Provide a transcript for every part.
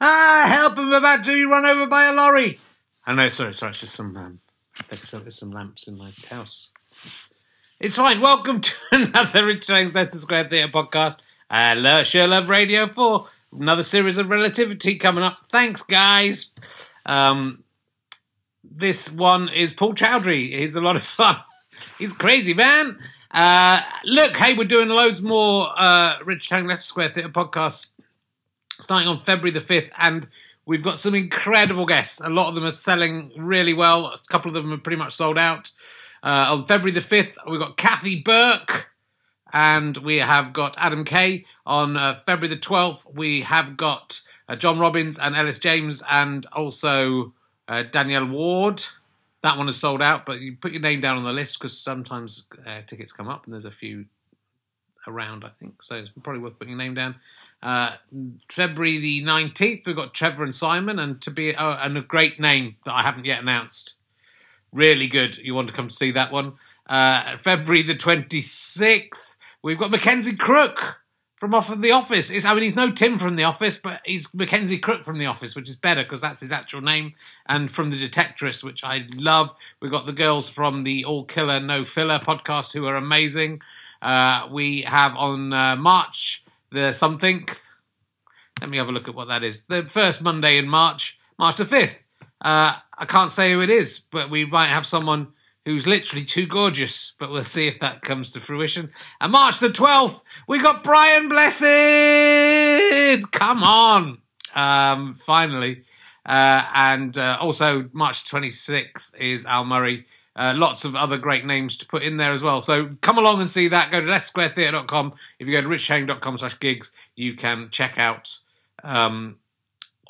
Help, I'm about to be run over by a lorry. Oh no, sorry, it's just there's some lamps in my house. It's fine. Welcome to another Rich Tang's Leicester Square Theatre podcast. Sure Love Radio 4. Another series of Relativity coming up. Thanks, guys. This one is Paul Chowdhry. He's a lot of fun. He's crazy, man. Look, hey, we're doing loads more Rich Tang Leicester Square Theatre podcasts starting on February the 5th, and we've got some incredible guests. A lot of them are selling really well. A couple of them are pretty much sold out. On February the 5th, we've got Kathy Burke, and we have got Adam Kay. On February the 12th, we have got John Robbins and Ellis James, and also Danielle Ward. That one is sold out, but you put your name down on the list because sometimes tickets come up, and there's a few around, I think. So it's probably worth putting your name down. February the 19th, we've got Trevor and Simon, and and a great name that I haven't yet announced. Really good. You want to come to see that one. February the 26th, we've got Mackenzie Crook from off of The Office. He's no Tim from The Office, but he's Mackenzie Crook from The Office, which is better because that's his actual name. And from The Detectorist, which I love. We've got the girls from the All Killer No Filler podcast, who are amazing. We have on March the something. Let me have a look at what that is. The first Monday in March the 5th. I can't say who it is, but we might have someone who's literally too gorgeous, but we'll see if that comes to fruition. And March the 12th, we got Brian Blessed! Come on! Finally. And also March 26th is Al Murray. Lots of other great names to put in there as well. So come along and see that. Go to leicestersquaretheatre.com. If you go to richhang.com/gigs, you can check out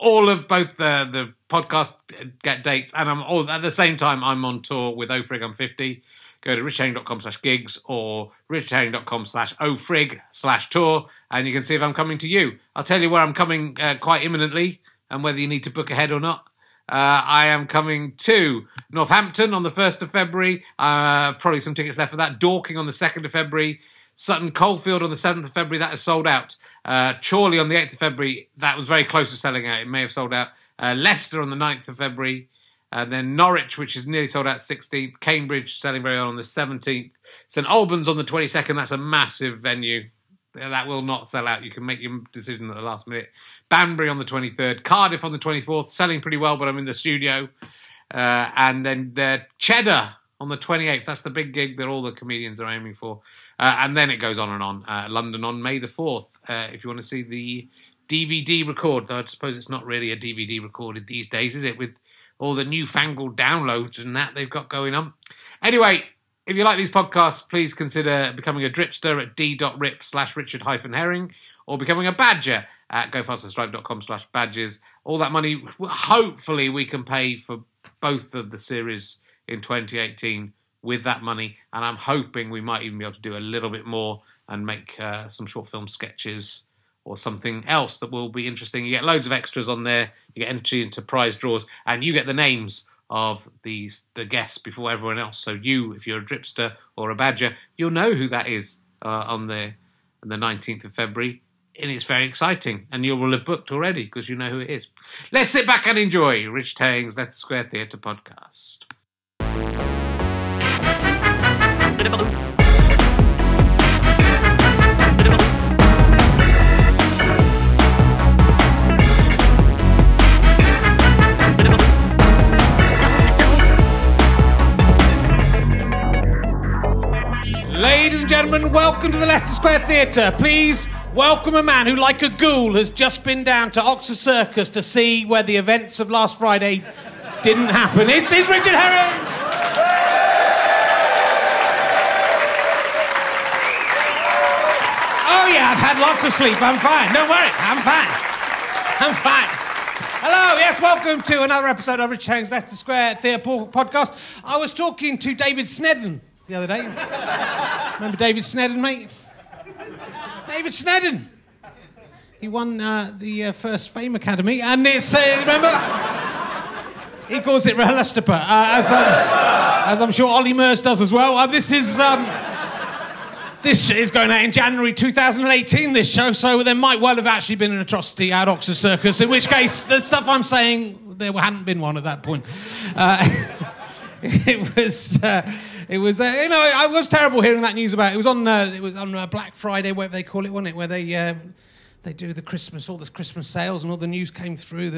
all of both the podcast get dates, and I'm all at the same time I'm on tour with Ofrig I'm 50. Go to richhang.com/gigs or richhang.com/ofrig/tour, and you can see if I'm coming to you. I'll tell you where I'm coming quite imminently and whether you need to book ahead or not. I am coming to Northampton on the 1st of February. Probably some tickets left for that. Dorking on the 2nd of February. Sutton Coldfield on the 7th of February. That is sold out. Chorley on the 8th of February. That was very close to selling out. It may have sold out. Leicester on the 9th of February. Then Norwich, which is nearly sold out, 16th. Cambridge selling very well on the 17th. St Albans on the 22nd. That's a massive venue. That will not sell out. You can make your decision at the last minute. Banbury on the 23rd. Cardiff on the 24th. Selling pretty well, but I'm in the studio. And then Cheddar on the 28th. That's the big gig that all the comedians are aiming for. And then it goes on and on. London on May the 4th. If you want to see the DVD record. Though I suppose it's not really a DVD recorded these days, is it? With all the newfangled downloads and that they've got going on. Anyway, if you like these podcasts, please consider becoming a dripster at d.rip/Richard-Herring or becoming a badger at gofasterstripe.com/badges. All that money, hopefully we can pay for both of the series in 2018 with that money, and I'm hoping we might even be able to do a little bit more and make some short film sketches or something else that will be interesting. You get loads of extras on there, you get entry into prize draws, and you get the names of the guests before everyone else. So you, if you're a dripster or a badger, you'll know who that is on the 19th of February. And it's very exciting. And you will have booked already because you know who it is. Let's sit back and enjoy Rich Tang's Leicester Square Theatre podcast. Ladies and gentlemen, welcome to the Leicester Square Theatre. Please welcome a man who, like a ghoul, has just been down to Oxford Circus to see where the events of last Friday didn't happen. It's Richard Herring! Oh yeah, I've had lots of sleep. I'm fine. Don't worry. I'm fine. Hello, yes, welcome to another episode of Rich Tang's Leicester Square Theatre podcast. I was talking to David Snedden the other day. Remember David Snedden, mate? David Snedden. He won the first Fame Academy, and it's, remember? He calls it as I'm sure Ollie Murs does as well. This is This is going out in January 2018, this show, so there might well have actually been an atrocity at Oxford Circus, in which case the stuff I'm saying, there hadn't been one at that point. It was, you know, I was terrible hearing that news about it. It was on Black Friday, whatever they call it, wasn't it, where they do the Christmas, all the Christmas sales, and all the news came through.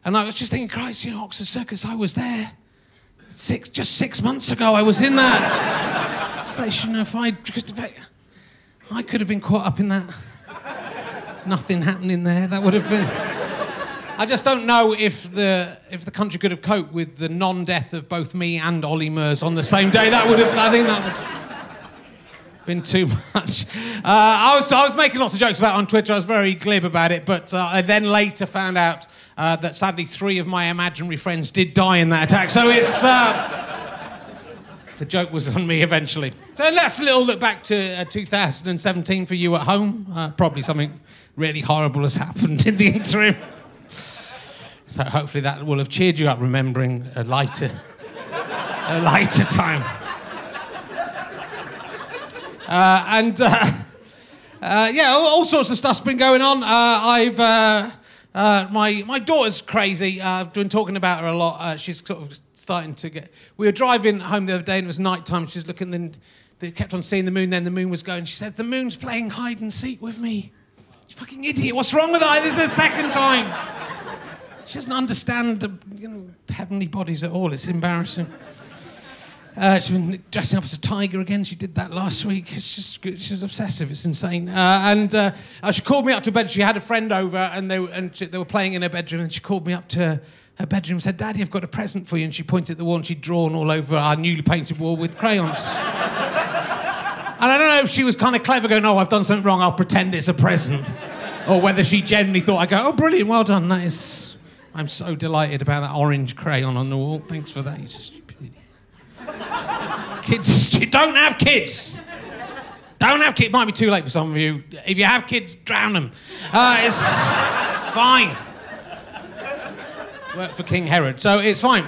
And I was just thinking, Christ, you know, Oxford Circus, I was there just 6 months ago. I was in that station. If I could have been caught up in that. Nothing happening there. That would have been. I just don't know if the country could have coped with the non-death of both me and Ollie Murs on the same day. I think that would have been too much. I was making lots of jokes about it on Twitter. I was very glib about it, but I then later found out that sadly 3 of my imaginary friends did die in that attack. So it's the joke was on me eventually. So that's a little look back to 2017 for you at home. Probably something really horrible has happened in the interim. So hopefully that will have cheered you up, remembering a lighter time. Yeah, all sorts of stuff's been going on. My daughter's crazy. I've been talking about her a lot. She's sort of starting to get... We were driving home the other day and it was night time. She's looking, then they kept on seeing the moon, then the moon was going. She said, "The moon's playing hide and seek with me." You fucking idiot, what's wrong with her? This is the second time. She doesn't understand heavenly bodies at all. It's embarrassing. She's been dressing up as a tiger again. She did that last week. It's just, she's obsessive. It's insane. She called me up to bed. She had a friend over, and they were playing in her bedroom. And she called me up to her bedroom and said, "Daddy, I've got a present for you." And she pointed at the wall, and she'd drawn all over our newly painted wall with crayons. And I don't know if she was kind of clever, going, "Oh, I've done something wrong. I'll pretend it's a present," or whether she genuinely thought, I go, "Oh, brilliant, well done. That is." I'm so delighted about that orange crayon on the wall. Thanks for that, you stupid idiot. Kids, don't have kids. Don't have kids. Might be too late for some of you. If you have kids, drown them. It's fine. Worked for King Herod, so it's fine.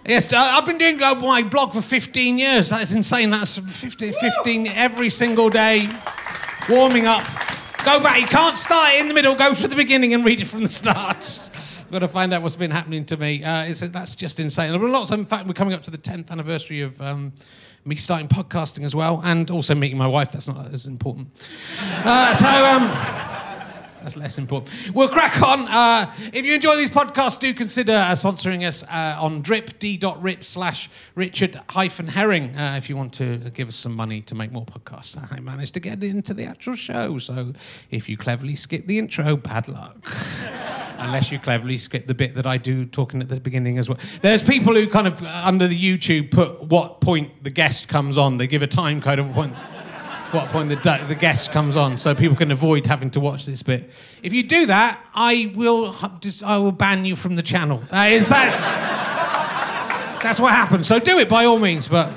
Yes, I've been doing my blog for 15 years. That is insane. That's 15 every single day, warming up. Go back. You can't start it in the middle. Go to the beginning and read it from the start. I've got to find out what's been happening to me. That's just insane. There are lots. In fact, we're coming up to the 10th anniversary of me starting podcasting as well, and also meeting my wife. That's not as important. That's less important. We'll crack on. If you enjoy these podcasts, do consider sponsoring us on drip, d.rip/Richard-Herring, if you want to give us some money to make more podcasts. I managed to get into the actual show, so if you cleverly skip the intro, bad luck. Unless you cleverly skip the bit that I do talking at the beginning as well. There's people who kind of, under the YouTube, put what point the guest comes on. They give a time code of what point the guest comes on, so people can avoid having to watch this bit. If you do that, I will ban you from the channel. That's what happens. So do it by all means, but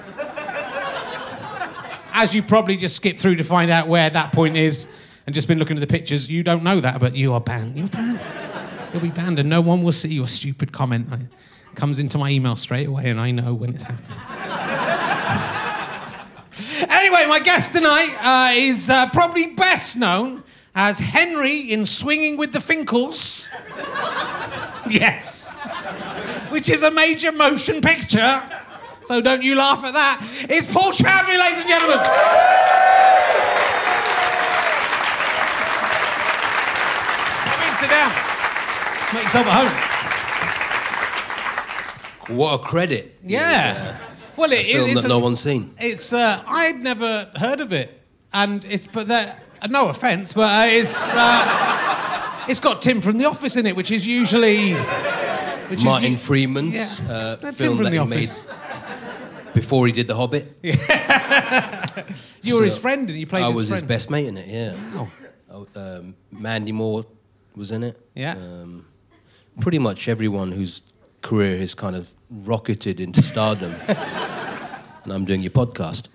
as you probably just skipped through to find out where that point is and just been looking at the pictures, you don't know that, but you are banned. You're banned. You'll be banned, and no one will see your stupid comment. It comes into my email straight away, and I know when it's happening. Anyway, my guest tonight is probably best known as Henry in Swinging with the Finkles. Yes. Which is a major motion picture. So don't you laugh at that. It's Paul Chowdhry, ladies and gentlemen. Come in, sit down. Make yourself at home. What a credit. Yeah. Well, it's a film that no one's seen. It's I'd never heard of it, and no offence, but it's got Tim from The Office in it, which is usually Martin Freeman's film that he made before he did The Hobbit. Yeah. You were his friend, and you played. I his was friend. his best mate in it. Yeah. Wow. Mandy Moore was in it. Yeah. Pretty much everyone whose career has kind of rocketed into stardom. And I'm doing your podcast.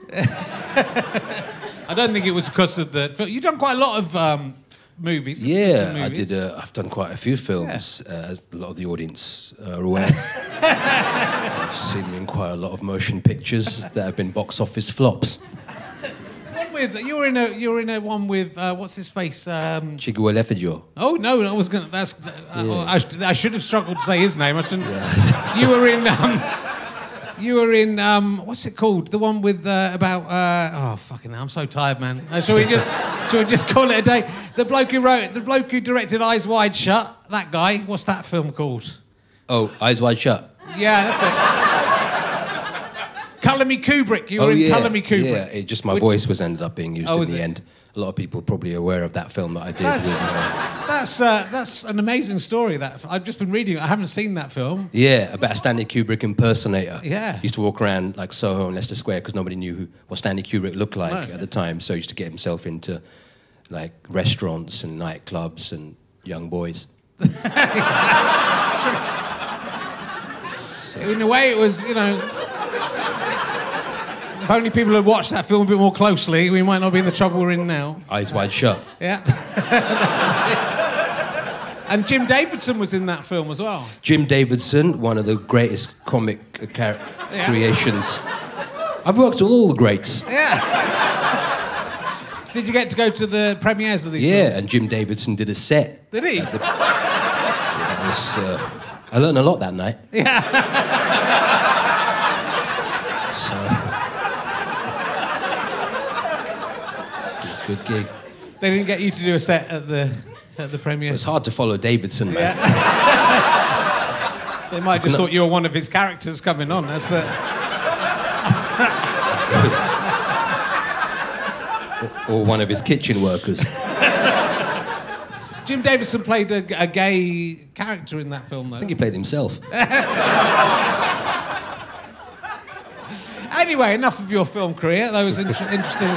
I don't think it was because of the... You've done quite a lot of movies. Yeah, Movies. I did. I've done quite a few films, as a lot of the audience are aware. I've seen me in quite a lot of motion pictures that have been box office flops. You're in a one with what's his face? Chiguelefejo. Oh no, I was gonna. That's I should have struggled to say his name. I didn't. Yeah. You were in what's it called? The one with about oh fucking hell, I'm so tired, man. Shall we just call it a day? The bloke who directed Eyes Wide Shut. That guy. What's that film called? Oh, Eyes Wide Shut. Yeah, that's it. Colour Me Kubrick. You were in Colour Me Kubrick. Yeah, my voice was ended up being used in the end. A lot of people are probably aware of that film that I did. That's an amazing story. That I've just been reading it. I haven't seen that film. Yeah, about a Stanley Kubrick impersonator. Yeah. He used to walk around like Soho and Leicester Square because nobody knew what Stanley Kubrick looked like at the time. So he used to get himself into like restaurants and nightclubs and young boys. It's true. So. In a way, it was, if only people had watched that film a bit more closely, we might not be in the trouble we're in now. Eyes Wide Shut. Yeah. And Jim Davidson was in that film as well. Jim Davidson, one of the greatest comic creations. I've worked with all the greats. Yeah. Did you get to go to the premieres of these films? Yeah, and Jim Davidson did a set. Did he? I learned a lot that night. Yeah. Good gig. They didn't get you to do a set at the premiere? It's hard to follow Davidson, man. Yeah. They might have just thought you were one of his characters coming on. That's the... or one of his kitchen workers. Jim Davidson played a gay character in that film, though. I think he played himself. Anyway, enough of your film career. That was interesting.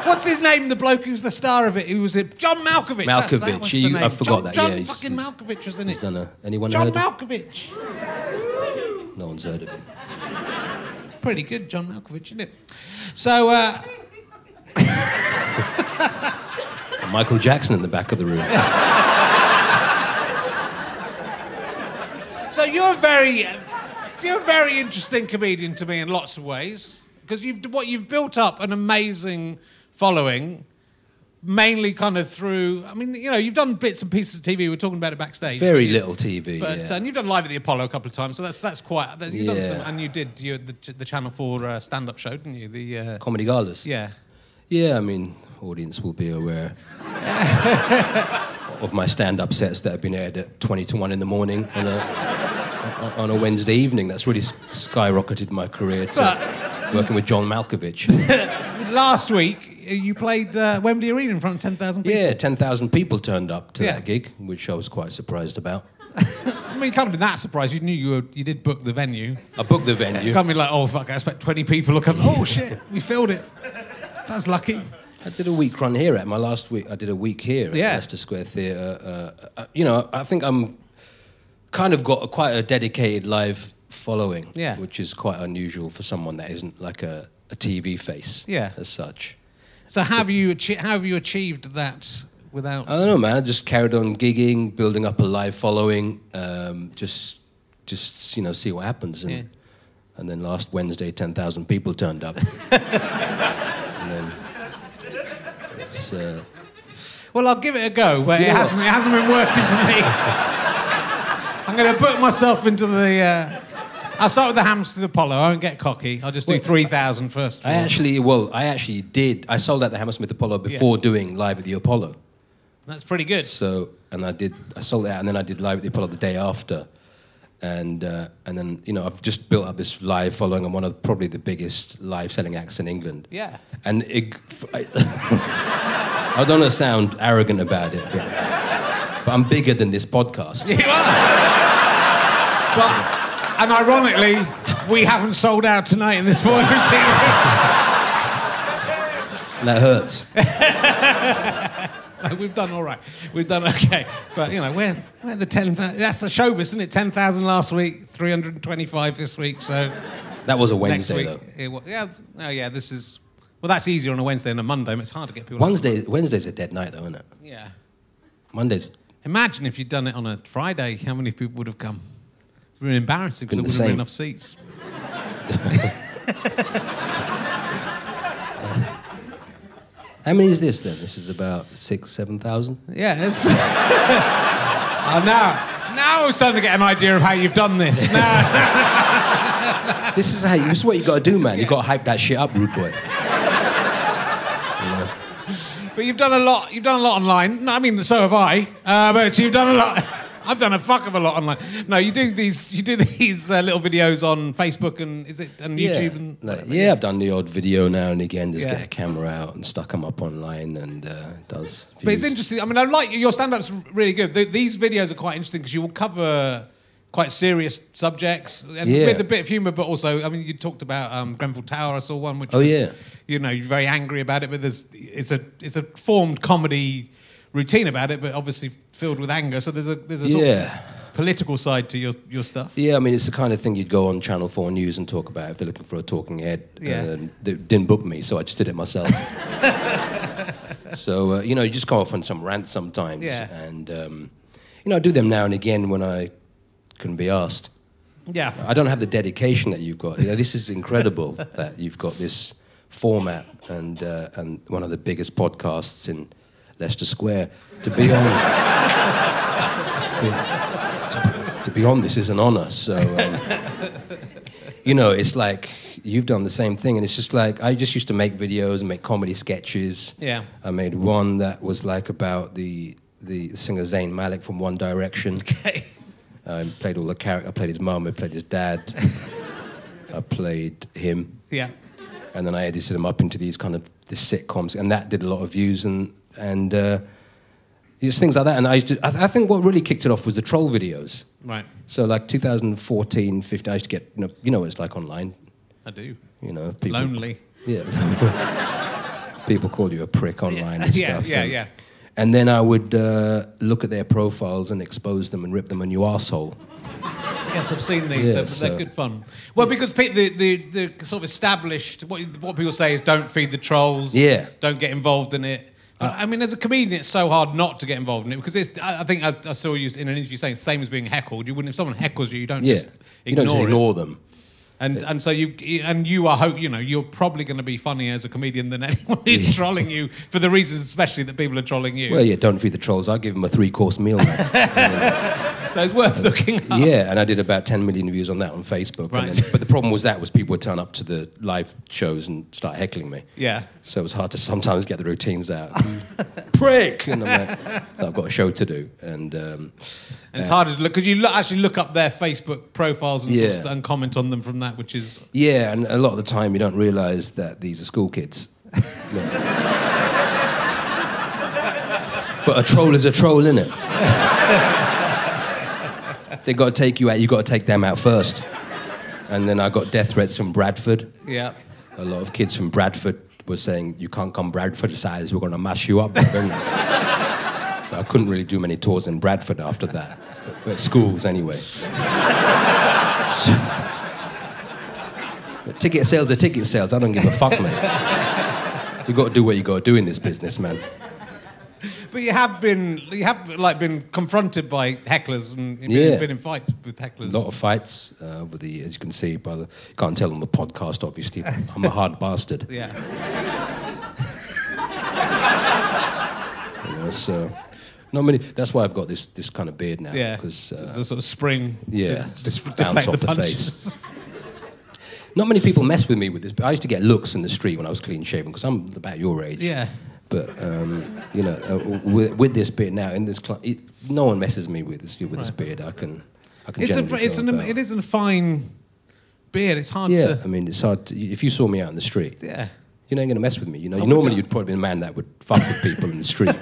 What's his name? The bloke who's the star of it? Who was it? John Malkovich. Malkovich. I forgot that. John yeah, fucking Malkovich was in it. He's done anyone John heard Malkovich. No one's heard of him. Pretty good, John Malkovich, isn't it? So. Michael Jackson in the back of the room. So you're a very interesting comedian to me in lots of ways, because you've built up an amazing following, mainly kind of through. I mean, you've done bits and pieces of TV. We were talking about it backstage. Very little TV, but yeah. And you've done Live at the Apollo a couple of times, so that's quite. You've done some, and you did the Channel 4 stand-up show, didn't you? The Comedy Galas. Yeah. Yeah, I mean, audience will be aware of my stand-up sets that have been aired at 20 to 1 in the morning on a Wednesday evening. That's really skyrocketed my career to working with John Malkovich. Last week, you played Wembley Arena in front of 10,000 people. Yeah, 10,000 people turned up to that gig, which I was quite surprised about. I mean, you can't have been that surprised. You knew you did book the venue. I booked the venue. You can't be like, oh, fuck, I expect 20 people will come. Oh, shit, we filled it. That's lucky. I did a week run here at my last week. I did a week here at Leicester Square Theatre. I think I'm kind of got quite a dedicated live following, which is quite unusual for someone that isn't like a TV face as such. So how have you achieved that without... I don't know, man. I just carried on gigging, building up a live following, just see what happens. And then last Wednesday, 10,000 people turned up. And then it's... Well, I'll give it a go, but it hasn't been working for me. I'm going to put myself into the... I'll start with the Hammersmith Apollo. I won't get cocky. I'll just do 3,000 first. I actually did. I sold out the Hammersmith Apollo before doing Live at the Apollo. That's pretty good. So, I sold it out, and then I did Live at the Apollo the day after. And then, I've just built up this live following. I'm one of probably the biggest live-selling acts in England. Yeah. And I don't want to sound arrogant about it, but I'm bigger than this podcast. You are. And ironically, we haven't sold out tonight in this forum. That hurts. No, we've done all right. We've done okay. But, we're the 10,000... That's the showbiz, isn't it? 10,000 last week, 325 this week, so... That was a Wednesday, though. This is... Well, that's easier on a Wednesday than a Monday. It's hard to get people... Wednesday's a dead night, though, isn't it? Yeah. Mondays. Imagine if you'd done it on a Friday, how many people would have come? It would have been embarrassing because there wouldn't have been enough seats. How many is this then? This is about 6,000-7,000? Yeah, it's... now I'm starting to get an idea of how you've done this. This is what you got to do, man. You got to hype that shit up, rude boy. But you've done a lot. You've done a lot online. No, I mean, so have I. But you've done a lot. I've done a fuck of a lot online. No, you do these little videos on Facebook and YouTube and whatever. Yeah, I've done the odd video now and again. Just get a camera out and stuck them up online and does. Views. But it's interesting. I mean, I like your stand-up's really good. These videos are quite interesting because you will cover quite serious subjects and with a bit of humour, but also, I mean, you talked about Grenfell Tower. I saw one which was, you know, you're very angry about it, but it's a formed comedy routine about it, but obviously filled with anger. So there's a sort of political side to your stuff. Yeah, I mean, it's the kind of thing you'd go on Channel 4 News and talk about if they're looking for a talking head. They didn't book me, so I just did it myself. So, you know, you just go off on some rant sometimes. Yeah. And, you know, I do them now and again when I can be asked. Yeah. I don't have the dedication that you've got. You know, this is incredible that you've got this format and one of the biggest podcasts in Leicester Square. To be on this is an honour. So, you know, it's like you've done the same thing, and it's just like I just used to make videos and make comedy sketches. Yeah. I made one that was like about the singer Zayn Malik from One Direction. Okay. I played all the characters. I played his mum. I played his dad. I played him. Yeah. And then I edited them up into these kind of sitcoms, and that did a lot of views and just things like that. And I think what really kicked it off was the troll videos. Right. So like 2014, 15, I used to get, you know what it's like online. I do. You know, people, lonely. Yeah. People call you a prick online and stuff. Yeah. And then I would look at their profiles and expose them and rip them a new arsehole. Yes, I've seen these. They're good fun. Well, because the sort of established, what people say is don't feed the trolls. Yeah. Don't get involved in it. I mean, as a comedian, it's so hard not to get involved in it because I think I saw you in an interview saying it's the same as being heckled. You wouldn't, if someone heckles you, you don't just ignore them. And so you are you're probably going to be funnier as a comedian than anyone who's trolling you for the reasons, especially that people are trolling you. Well, yeah, don't feed the trolls. I give them a 3-course meal. So it's worth looking up. Yeah, and I did about 10 million views on that on Facebook. Right. But the problem was people would turn up to the live shows and start heckling me. Yeah. So it was hard to sometimes get the routines out. Prick! And I'm like, I've got a show to do. And it's harder to look, because you actually look up their Facebook profiles and, and comment on them from that, which is... Yeah, and a lot of the time you don't realise that these are school kids. But a troll is a troll, innit? If they got to take you out, you got to take them out first. And then I got death threats from Bradford. Yeah. A lot of kids from Bradford were saying, you can't come Bradford size, we're going to mash you up. So I couldn't really do many tours in Bradford after that. At schools, anyway. But ticket sales are ticket sales. I don't give a fuck, mate. You got to do what you got to do in this business, man. But you have been confronted by hecklers and been in fights with hecklers. A lot of fights as you can see you can't tell on the podcast, obviously. I'm a hard bastard. Yeah. So not many. That's why I've got this kind of beard now. Yeah. Because it's a sort of spring. Yeah. To bounce off the face. Not many people mess with me with this. But I used to get looks in the street when I was clean shaven because I'm about your age. Yeah. But with this beard now in this no one messes me with this beard. I can. It isn't a fine beard. It's hard to. Yeah, I mean, it's hard. If you saw me out in the street, you ain't gonna mess with me. You know, you'd probably be a man that would fuck with people in the street.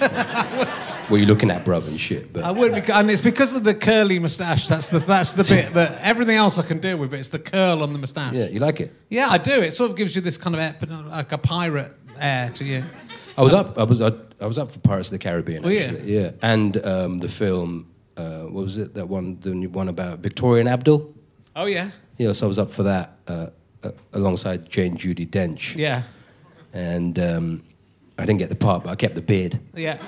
Where you're looking at bruv and shit. But I would, and it's because of the curly moustache. That's the bit. But everything else I can deal with. But it's the curl on the moustache. Yeah, you like it? Yeah, I do. It sort of gives you this kind of like a pirate air to you. I was up for Pirates of the Caribbean, actually. Yeah. And the film, what was it? That one, the one about Victoria and Abdul? Oh, yeah. Yeah, so I was up for that alongside Jane Judi Dench. Yeah. And I didn't get the part, but I kept the beard. Yeah.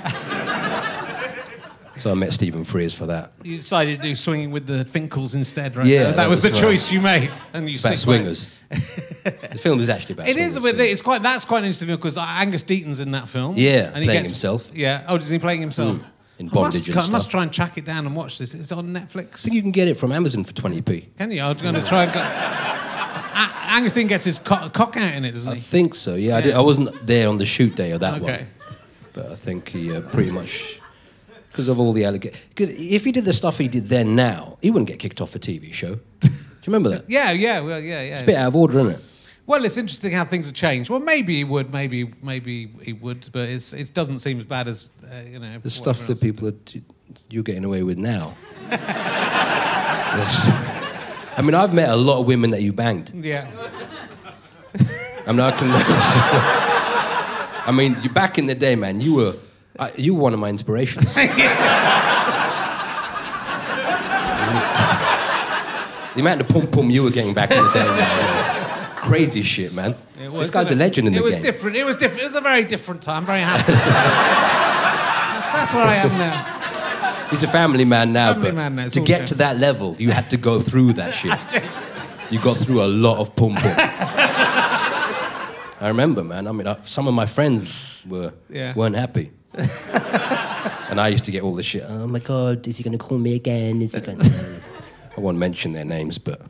So I met Stephen Frears for that. You decided to do Swinging with the Finkel's instead, right? Yeah, that was the choice you made, and you it's about swingers. The film is actually about swingers. It is. That's quite an interesting film because Angus Deaton's in that film. Yeah, and playing himself. Yeah. Oh, is he playing himself? In bondage and stuff. I must try and track it down and watch this. It's on Netflix. I think you can get it from Amazon for 20p. Can you? I was going to try and go... Angus Deaton gets his cock out in it, doesn't he? I think so, yeah. I wasn't there on the shoot day of that one. But I think he pretty much... Because of all the allegations. If he did the stuff he did then now, he wouldn't get kicked off a TV show. Do you remember that? Yeah. It's a bit out of order, isn't it? Well, it's interesting how things have changed. Well, maybe he would, maybe he would, but it doesn't seem as bad as, The stuff that people you're getting away with now. I mean, I've met a lot of women that you banged. Yeah. I mean, I mean, back in the day, man, you were one of my inspirations. The amount of pum-pum you were getting back in the day, man, was crazy shit, man. This guy's a legend in the game. It was different. It was a very different time. I'm very happy. That's where I am now. He's a family man now, but to get to that level, you had to go through that shit. I did. You got through a lot of pum-pum. I remember, man. I mean, some of my friends weren't happy. And I used to get all the shit. Oh my God, is he going to call me again? Is he going to... I won't mention their names, but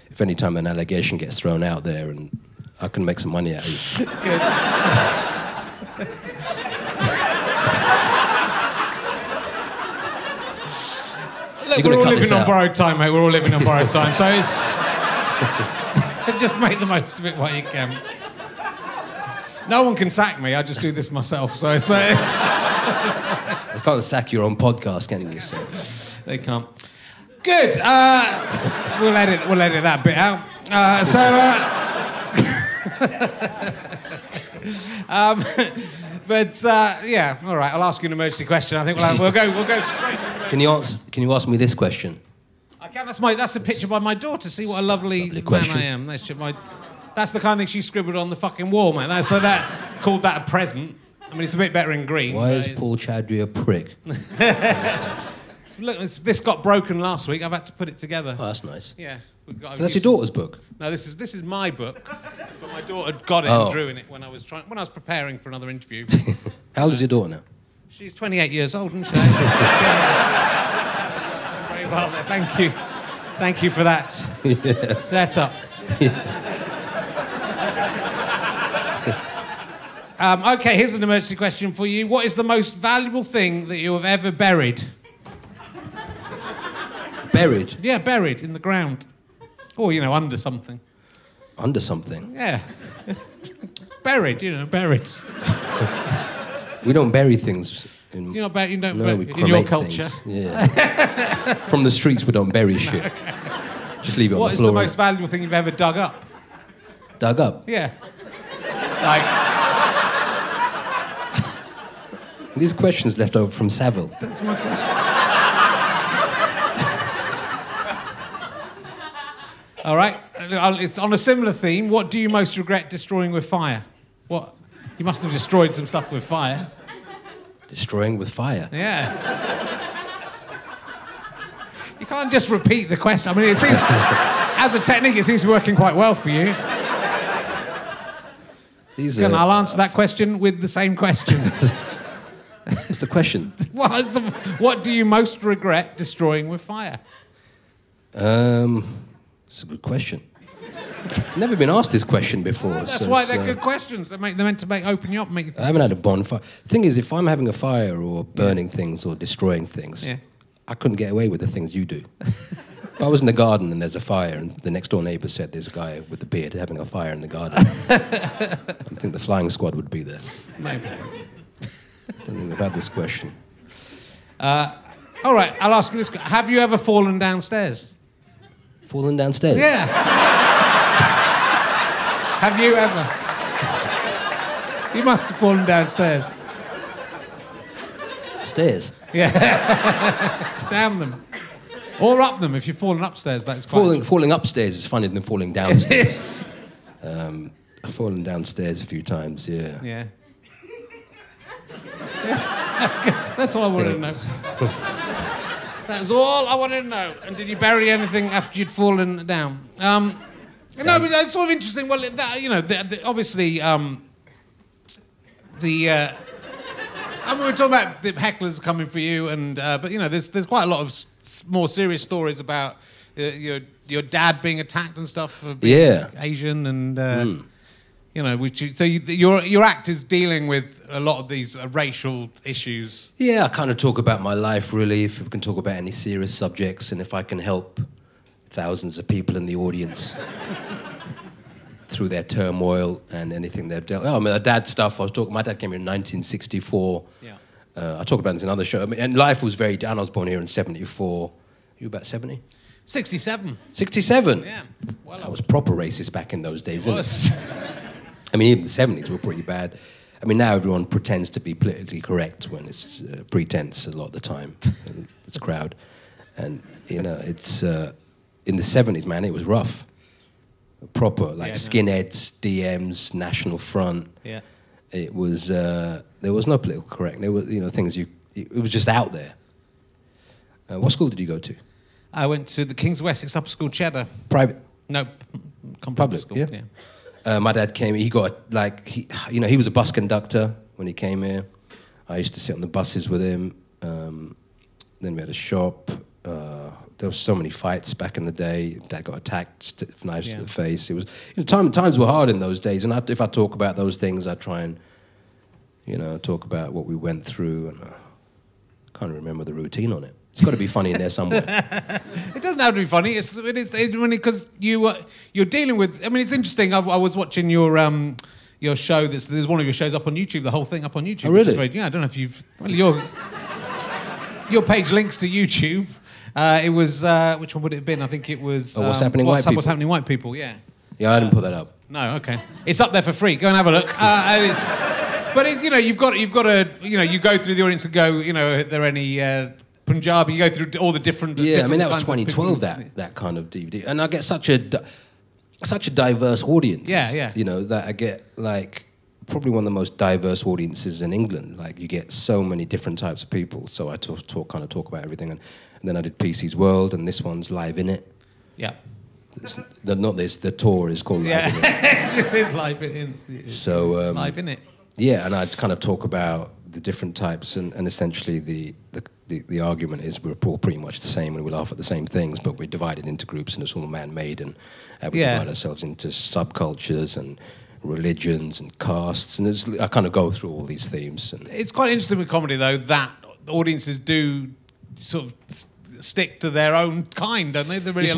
if any time an allegation gets thrown out there and I can make some money out of you. Good. Look, we're all living on borrowed time, mate. We're all living on borrowed time, so it's... just make the most of it while you can. No one can sack me. I just do this myself, so it's I can't sack your own podcast, can you? So. They can't. Good. We'll edit that bit out. Yeah. All right. I'll ask you an emergency question. I think we'll go straight to emergency. Can you ask me this question? I can. That's a picture by my daughter. See what a lovely man I am. That's the kind of thing she scribbled on the fucking wall, man. Called that a present. I mean, it's a bit better in green. Why is Paul Chowdhry a prick? Look, this got broken last week. I've had to put it together. Oh, that's nice. Yeah. So that's your daughter's book? No, this is my book. But my daughter got it and drew in it when I was preparing for another interview. How old is your daughter now? She's 28 years old, isn't she? Very well there. Thank you. Thank you for that setup. Okay, here's an emergency question for you. What is the most valuable thing that you have ever buried? Buried? Yeah, buried in the ground. Or, under something. Under something? Yeah. Buried, buried. We don't bury things. In your culture? Things. Yeah. From the streets, we don't bury shit. Okay. Just leave it on the floor. What is the most valuable thing you've ever dug up? Dug up? Yeah. These questions left over from Savile. That's my question. All right. It's on a similar theme. What do you most regret destroying with fire? What? You must have destroyed some stuff with fire. Destroying with fire? Yeah. You can't just repeat the question. I mean, it seems, as a technique, it seems to be working quite well for you. I'll answer that question with the same question. What's the question? What do you most regret destroying with fire? It's a good question. Never been asked this question before. That's why they're good questions. They're meant to open you up, make you think. I haven't had a bonfire. The thing is, if I'm having a fire or burning things or destroying things, I couldn't get away with the things you do. If I was in the garden and there's a fire and the next door neighbour said there's a guy with a beard having a fire in the garden, I think the flying squad would be there. Maybe. I don't think they've had this question. All right, I'll ask you this. Have you ever fallen downstairs? Fallen downstairs? Yeah. Have you ever? You must have fallen downstairs. Stairs? Yeah. Down them. Or up them. If you've fallen upstairs, that's quite... Falling upstairs is funnier than falling downstairs. Yes. I've fallen downstairs a few times, yeah. Yeah. Good. That's all I wanted to know. That was all I wanted to know. And did you bury anything after you'd fallen down? No, but it's sort of interesting. Well, that, you know, obviously, I mean, we're talking about the hecklers coming for you, and but you know, there's quite a lot of more serious stories about your dad being attacked and stuff for being Asian, and you know, your act is dealing with a lot of these racial issues. Yeah, I kind of talk about my life, really, if we can talk about any serious subjects, and if I can help thousands of people in the audience through their turmoil and anything they've dealt with. Oh, I mean, dad stuff, my dad came here in 1964. Yeah. I talk about this in other shows. I mean, and life was very down. I was born here in 74. You were about 70? 67. 67? Yeah. Well, I was proper racist back in those days. It was. I mean, even the 70s were pretty bad. I mean, now everyone pretends to be politically correct when it's pretense a lot of the time. It's a crowd. And, you know, it's... in the 70s, man, it was rough. Proper, like skinheads, DMs, National Front. Yeah. It was... there was no political correct. There were, you know, things it was just out there. What school did you go to? I went to the King's Wessex Upper School, Cheddar. Private? No, public school. Yeah. My dad came. He got he was a bus conductor when he came here. I used to sit on the buses with him. Then we had a shop. There were so many fights back in the day. Dad got attacked, knives to the face. It was, you know, times were hard in those days. And if I talk about those things, I try and, you know, talk about what we went through. And I can't remember the routine on it. It's got to be funny in there somewhere. It doesn't have to be funny. Because you're dealing with. I mean, it's interesting. I was watching your show. There's one of your shows up on YouTube. The whole thing up on YouTube. Oh, really? Yeah. I don't know if you've. Well, your page links to YouTube. It was which one would it have been? I think it was. What's happening? White people. What's happening? White people. Yeah. Yeah, I didn't put that up. No. Okay. It's up there for free. Go and have a look. But it's, you know, you've got to, you know, you go through the audience and go, you know, are there any Punjabi? You go through all the different. Yeah, different I mean that was 2012. That kind of DVD, and I get such a diverse audience. Yeah, yeah. You know that I get like probably one of the most diverse audiences in England. Like you get so many different types of people. So I talk about everything, and then I did PC's World, and this one's Live in It. Yeah. The tour is called Live in It. This is Live in It. So Live in It. Yeah, and I'd kind of talk about the different types, and essentially the argument is we're all pretty much the same, and we laugh at the same things, but we're divided into groups, and it's all man-made, and we divide ourselves into subcultures and religions and castes, and I kind of go through all these themes. And it's quite interesting with comedy, though, that audiences do sort of stick to their own kind, don't they? They're really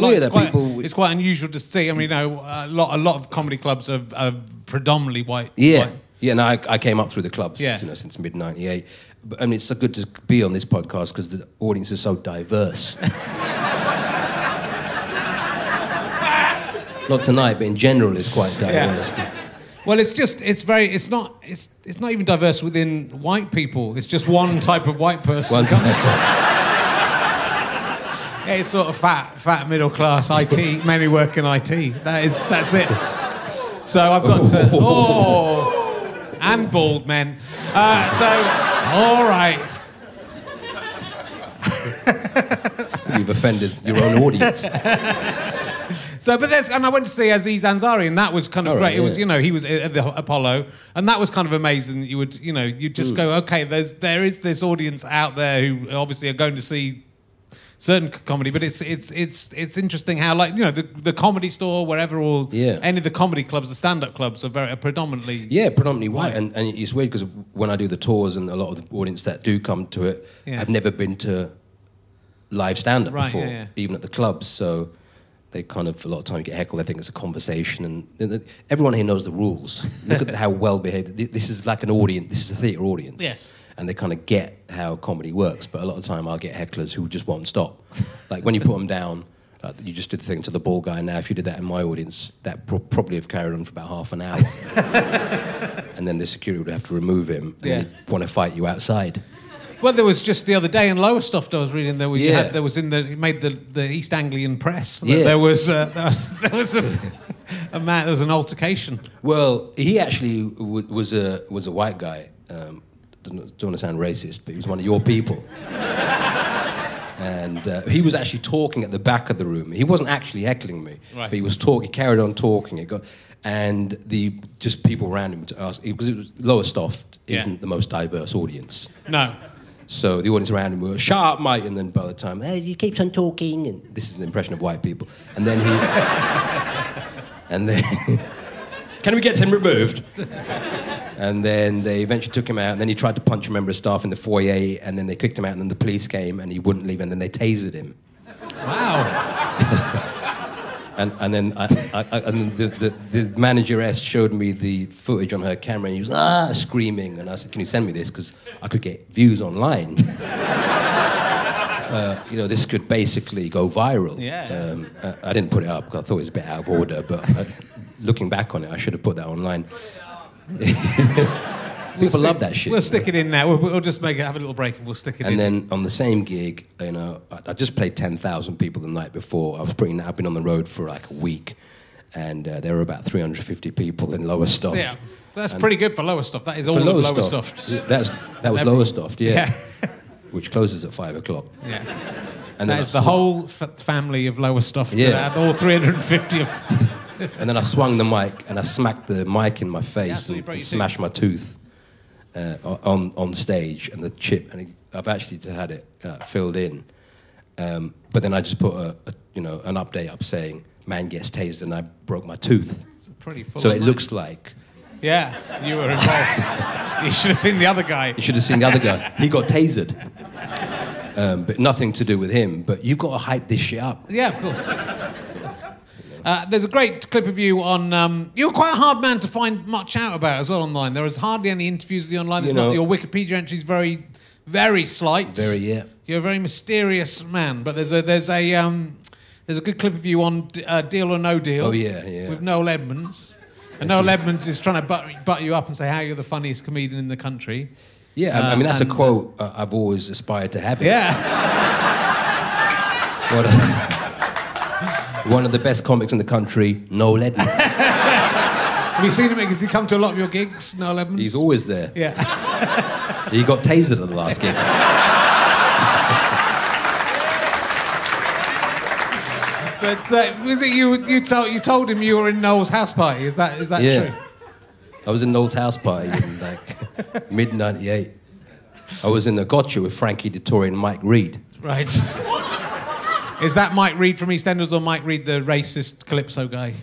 it's quite unusual to see. I mean, you know, a lot of comedy clubs are predominantly white. Yeah. White. Yeah, and I came up through the clubs, you know, since mid-'98. But I mean, it's so good to be on this podcast because the audience is so diverse. Not tonight, but in general, it's quite diverse. Yeah. Well, it's not even diverse within white people. It's just one type of white person. Yeah, it's sort of fat middle class IT, men who work in IT. That's it. So I've got to. And bald men. All right. You've offended your own audience. And I went to see Aziz Ansari, and that was kind of great. Right, it was, you know, he was at the Apollo, and that was kind of amazing that you would, you know, you'd just go, okay, there is this audience out there who obviously are going to see certain comedy, but it's interesting how, like, you know, the Comedy Store, wherever, or any of the comedy clubs, the stand-up clubs are predominantly white. And it's weird because when I do the tours and a lot of the audience that do come to it, I've never been to live stand-up before, even at the clubs, so they kind of, a lot of time you get heckled, they think it's a conversation, and everyone here knows the rules. Look at how well behaved, this is like an audience, this is a theatre audience. Yes. And they kind of get how comedy works, but a lot of the time I'll get hecklers who just won't stop. Like when you put them down, you just did the thing to the ball guy. Now, if you did that in my audience, that probably have carried on for about half an hour. And then the security would have to remove him and want to fight you outside. Well, there was just the other day in Lowestoft I was reading there it made the East Anglian Press. There was an altercation. Well, he actually was a white guy. Don't want to sound racist, but he was one of your people. And he was actually talking at the back of the room. He wasn't actually heckling me, right. but he was talking. He carried on talking. And just people around him to ask, because it was Lowestoft isn't the most diverse audience. No. So the audience around him were, shut up, mate, and then by the time, hey, he keeps on talking, and this is an impression of white people. And then can we get him removed? And then they eventually took him out, and then he tried to punch a member of staff in the foyer, and then they kicked him out, and then the police came, and he wouldn't leave, and then they tasered him. Wow. And then the manageress showed me the footage on her camera, and he was screaming, and I said, "Can you send me this? Because I could get views online. This could basically go viral." Yeah. I didn't put it up because I thought it was a bit out of order, but looking back on it, I should have put that online. People love that shit. We'll stick it in now. We'll just have a little break and we'll stick it in. And then on the same gig, I just played 10,000 people the night before. I've been on the road for like a week, and there were about 350 people in Lowestoft. Yeah, that's pretty good for Lowestoft. That is all of Lowestoft. That was Lowestoft, yeah. Which closes at 5 o'clock. Yeah. And that is the whole family of Lowestoft. Yeah. All 350 of... And then I swung the mic, and I smacked the mic in my face and smashed my tooth. On stage, and the chip, and I've actually had it filled in, but then I just put an update up saying man gets tased and I broke my tooth. It's pretty full. So it looks like. Yeah, you were involved. You should have seen the other guy. You should have seen the other guy. He got tasered, but nothing to do with him. But you've got to hype this shit up. Yeah, of course. There's a great clip of you on... you're quite a hard man to find much out about as well online. There is hardly any interviews with you online. Your Wikipedia entry is very, very slight. Very, yeah. You're a very mysterious man. But there's a good clip of you on Deal or No Deal. Oh, yeah. With Noel Edmonds. And Noel Edmonds is trying to butt you up and say how you're the funniest comedian in the country. Yeah, I mean, that's a quote I've always aspired to have. Yeah. One of the best comics in the country, Noel Edmonds. Have you seen him? Has he come to a lot of your gigs, Noel Edmonds? He's always there. Yeah. He got tasered at the last gig. But was it you told him you were in Noel's house party? Is that true? I was in Noel's house party in like mid-'98. I was in a gotcha with Frankie Dettori and Mike Reed. Right. Is that Mike Reed from EastEnders or Mike Reed, the racist Calypso guy?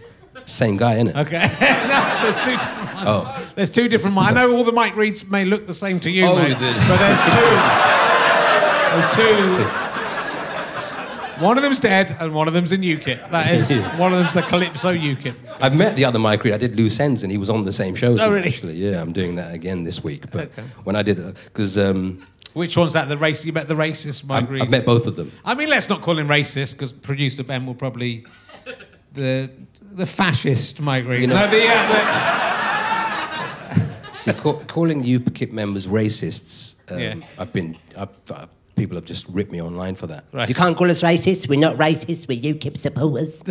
Same guy, isn't it? Okay. No, there's two different ones. Oh. There's two different ones. I know all the Mike Reeds may look the same to you, mate, but there's two. There's two. One of them's dead and one of them's in UKIP. That is, one of them's a Calypso UKIP. I've met the other Mike Reed. I did Loose Ends and he was on the same show. Oh, really? Actually. Yeah, I'm doing that again this week. But when I did it, because... which one's that? You met the racist Mike Reed? I've met both of them. I mean, let's not call him racist, because producer Ben will probably... The fascist Mike Reed. See, calling UKIP members racists, people have just ripped me online for that. Right. You can't call us racist. We're not racist. We're UKIP supporters.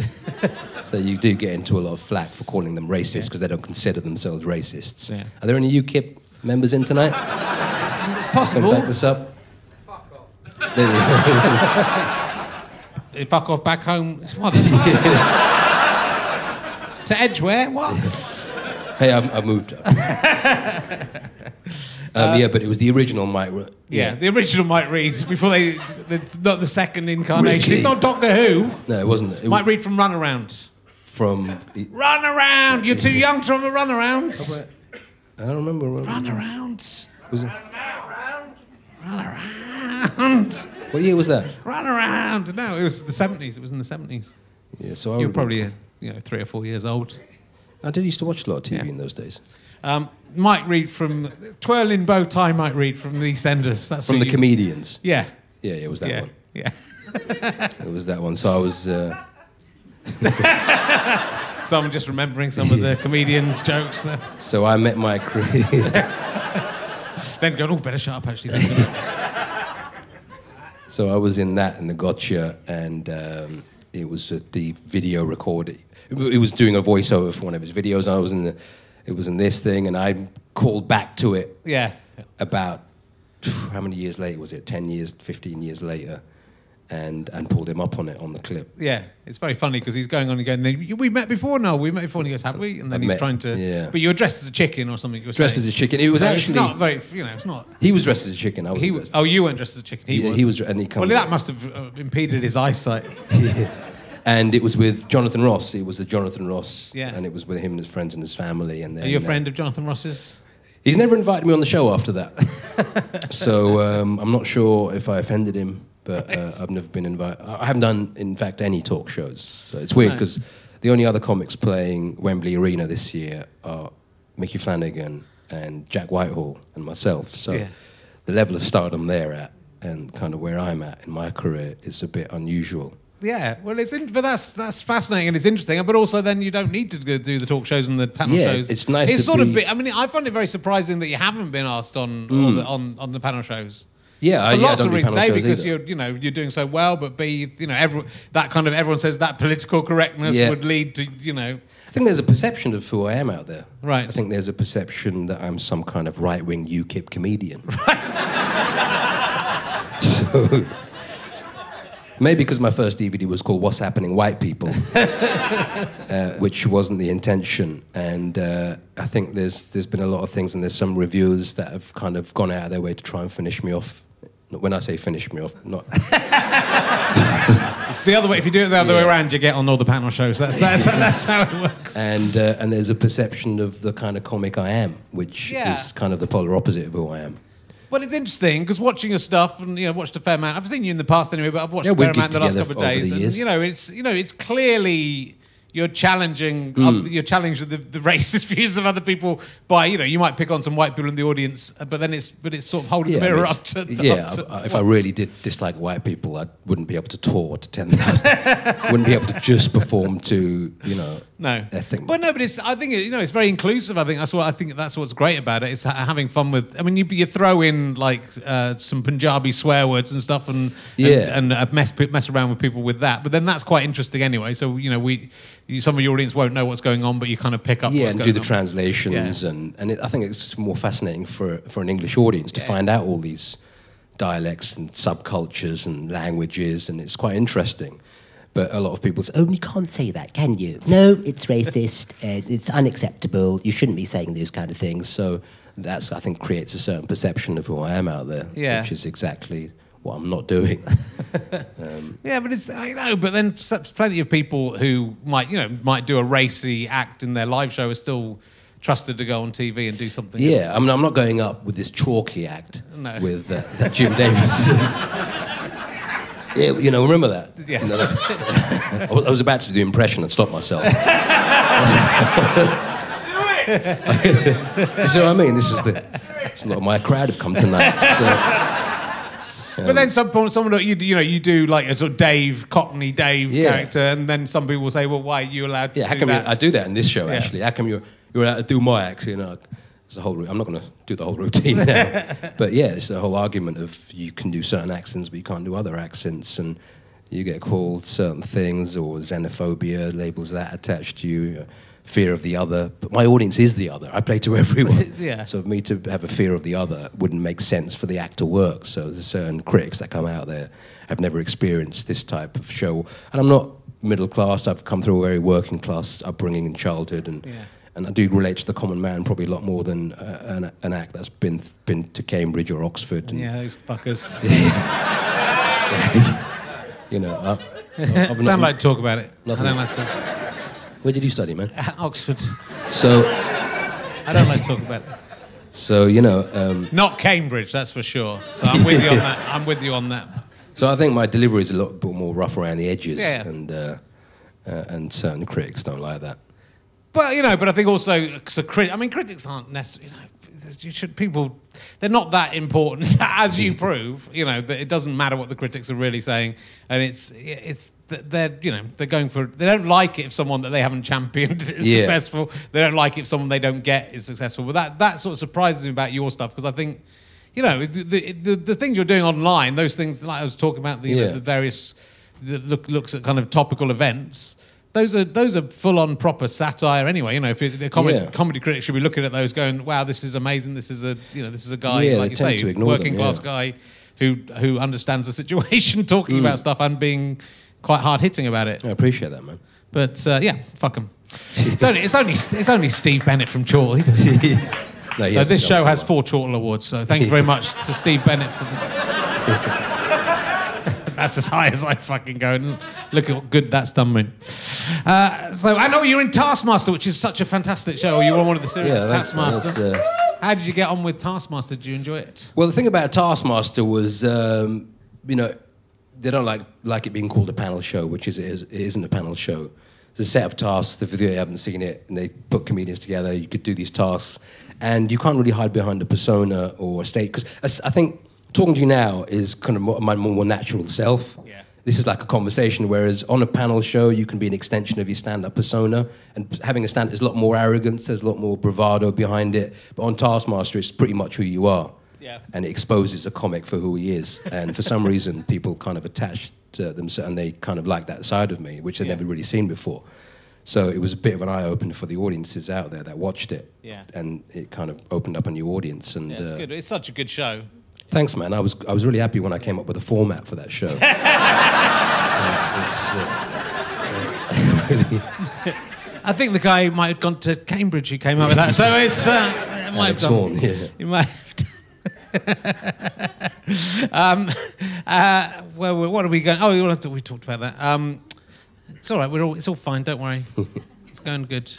So you do get into a lot of flack for calling them racist because they don't consider themselves racists. Yeah. Are there any UKIP members in tonight? It's possible. Can back this up. Fuck off. Fuck off back home. What? To Edgware? What? Hey, I moved up. But it was the original Mike Reed. Yeah, the original Mike Reed, before not the second incarnation. It's not Doctor Who. No, it wasn't. Mike Reed from Runaround. Run Around! You're too young to remember Runaround. I don't remember. Runaround. Was it? Run Around. What year was that? Run Around. No, it was the 70s. It was in the 70s. Yeah, so you were probably 3 or 4 years old. I did used to watch a lot of TV in those days. Mike Reed from Twirling Bow Tie. Mike Reed from the EastEnders. That's from the comedians. Yeah. Yeah, it was that one. Yeah. It was that one. So I was. So I'm just remembering some of the comedians' jokes there. So I met Mike Reed. Then going, better shut up, actually. So I was in that in the gotcha, and it was the video recorder. It was doing a voiceover for one of his videos. It was in this thing, and I called back to it. Yeah. About how many years later was it? 10 years, 15 years later, and pulled him up on it on the clip. Yeah, it's very funny because he's going on and going, we met before? No, we met before. And he goes, have we? And then he's trying to... Yeah. But you were dressed as a chicken or something. You were dressed saying. as a chicken. It was actually... It's not very... it's not... He was dressed as a chicken. I was you weren't dressed as a chicken. He was. And he comes that must have impeded his eyesight. Yeah. And it was with Jonathan Ross. It was a Jonathan Ross. Yeah. And it was with him and his friends and his family. And then, are you a friend of Jonathan Ross's? He's never invited me on the show after that. So I'm not sure if I offended him. But I've never been invited. I haven't done, in fact, any talk shows. So it's weird because the only other comics playing Wembley Arena this year are Mickey Flanagan and Jack Whitehall and myself. So the level of stardom they're at and kind of where I'm at in my career is a bit unusual. Yeah, well, but that's fascinating and it's interesting. But also, then you don't need to go do the talk shows and the panel shows. It's nice. It's sort of. I mean, I find it very surprising that you haven't been asked on the panel shows. Yeah, for lots of don't do reasons. panel A, shows because either. you're doing so well, but B, everyone says that political correctness would lead to I think there's a perception of who I am out there. Right. I think there's a perception that I'm some kind of right-wing UKIP comedian. Right. So maybe because my first DVD was called "What's Happening, White People," which wasn't the intention, and I think there's been a lot of things, and there's some reviewers that have kind of gone out of their way to try and finish me off. When I say finish me off, not... It's the other way. If you do it the other way around, you get on all the panel shows. That's how it works. And there's a perception of the kind of comic I am, which is kind of the polar opposite of who I am. Well, it's interesting because watching your stuff and watched a fair amount. I've seen you in the past anyway, but I've watched a fair amount in the last couple of days. And it's clearly you're challenging you're challenging the racist views of other people by you might pick on some white people in the audience, but it's sort of holding the mirror up to if I really did dislike white people, I wouldn't be able to tour to 10,000. Wouldn't be able to just perform to no. ethnic. But no, but I think it's very inclusive. I think that's what's great about it. It's having fun with. I mean, you throw in like some Punjabi swear words and stuff, and mess around with people with that. But then that's quite interesting anyway. So some of your audience won't know what's going on, but you kind of pick up. Yeah, what's and going do the on. translations, and I think it's more fascinating for an English audience to find out all these dialects and subcultures and languages, and it's quite interesting. But a lot of people say, "Oh, you can't say that, can you? No, it's racist. It's unacceptable. You shouldn't be saying those kind of things." So that's, I think, creates a certain perception of who I am out there, which is exactly what I'm not doing. Yeah, but but then plenty of people who might do a racy act in their live show are still trusted to go on TV and do something else. Yeah, I'm not going up with this chalky act with Jim Davidson. Remember that? Yes. I was about to do the impression and stop myself. So I mean, it's a lot of my crowd have come tonight. So, but then someone you do like a sort of Cockney Dave character, and then some people will say, well, why are you allowed to do that? I do that in this show, actually. How come you're allowed to do my act? It's the whole. I'm not going to do the whole routine now. But yeah, it's the whole argument of you can do certain accents, but you can't do other accents, and you get called certain things, or xenophobia, labels that attached to you, fear of the other. But my audience is the other. I play to everyone. So for me to have a fear of the other wouldn't make sense for the act to work. So there's certain critics that come out there have never experienced this type of show. And I'm not middle class. I've come through a very working class upbringing in childhood, and I do relate to the common man probably a lot more than an act that's been to Cambridge or Oxford. And, those fuckers. I don't like to talk about it. Nothing. I don't like to. Where did you study, man? At Oxford. So I don't like to talk about it. So not Cambridge, that's for sure. So I'm with you on that. I'm with you on that. So I think my delivery is a lot more rough around the edges, and certain critics don't like that. Well, but I think also, critics aren't necessarily, they're not that important, as you prove, that it doesn't matter what the critics are really saying, and they're going for, they don't like it if someone that they haven't championed is successful, they don't like it if someone they don't get is successful, but that sort of surprises me about your stuff, because I think, the things you're doing online, those things, like I was talking about, the various, looks at kind of topical events, those are full-on proper satire anyway. If the comedy critic should be looking at those, going, "Wow, this is amazing. This is a guy like you say, working class guy, who understands the situation, talking about stuff and being quite hard hitting about it. I appreciate that, man. But yeah, fuck him. It's only Steve Bennett from Chorley. No, this show has 4 Chortle Awards, so thank you very much to Steve Bennett for That's as high as I fucking go. Look at what good that's done me. So I know you're in Taskmaster, which is such a fantastic show. You were one of the series of Taskmaster. How did you get on with Taskmaster? Did you enjoy it? Well, the thing about Taskmaster was, you know, they don't like it being called a panel show, which it isn't a panel show. It's a set of tasks. If you haven't seen it, and they put comedians together, you could do these tasks, and you can't really hide behind a persona or a state. Because I think talking to you now is kind of my more natural self. Yeah. This is like a conversation, whereas on a panel show, you can be an extension of your stand-up persona, and having a stand is a lot more arrogance, there's a lot more bravado behind it. But on Taskmaster, it's pretty much who you are. Yeah. And it exposes a comic for who he is. And for some reason, people kind of attach to them, and they kind of like that side of me, which they've never really seen before. So it was a bit of an eye-opener for the audiences out there that watched it. Yeah. And it kind of opened up a new audience. And yeah, it's good. It's such a good show. Thanks, man. I was really happy when I came up with a format for that show. Really. I think the guy might have gone to Cambridge who came up with that. So it's it might have done. Yeah. He might have well, what are we going? Oh, we talked about that. It's all right. It's all fine. Don't worry. It's going good.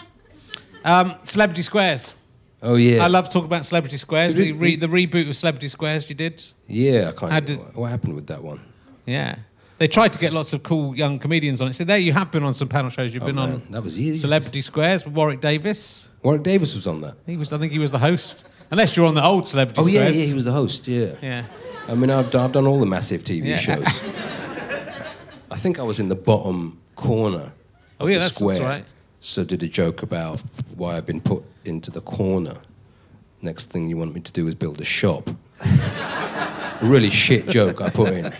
Celebrity Squares. Oh yeah. I love talking about Celebrity Squares. The reboot of Celebrity Squares you did. Yeah, what happened with that one? Yeah. They tried to get lots of cool young comedians on it. So there you have been on some panel shows. You've been on that was easy. Celebrity Squares with Warwick Davis. Warwick Davis was on that. I think he was the host. Unless you're on the old Celebrity Squares. Oh yeah, he was the host. Yeah. Yeah. I mean, I've done all the massive TV shows. I think I was in the bottom corner. Oh yeah, that's right. So did a joke about why I've been put into the corner. Next thing you want me to do is build a shop. A really shit joke I put in,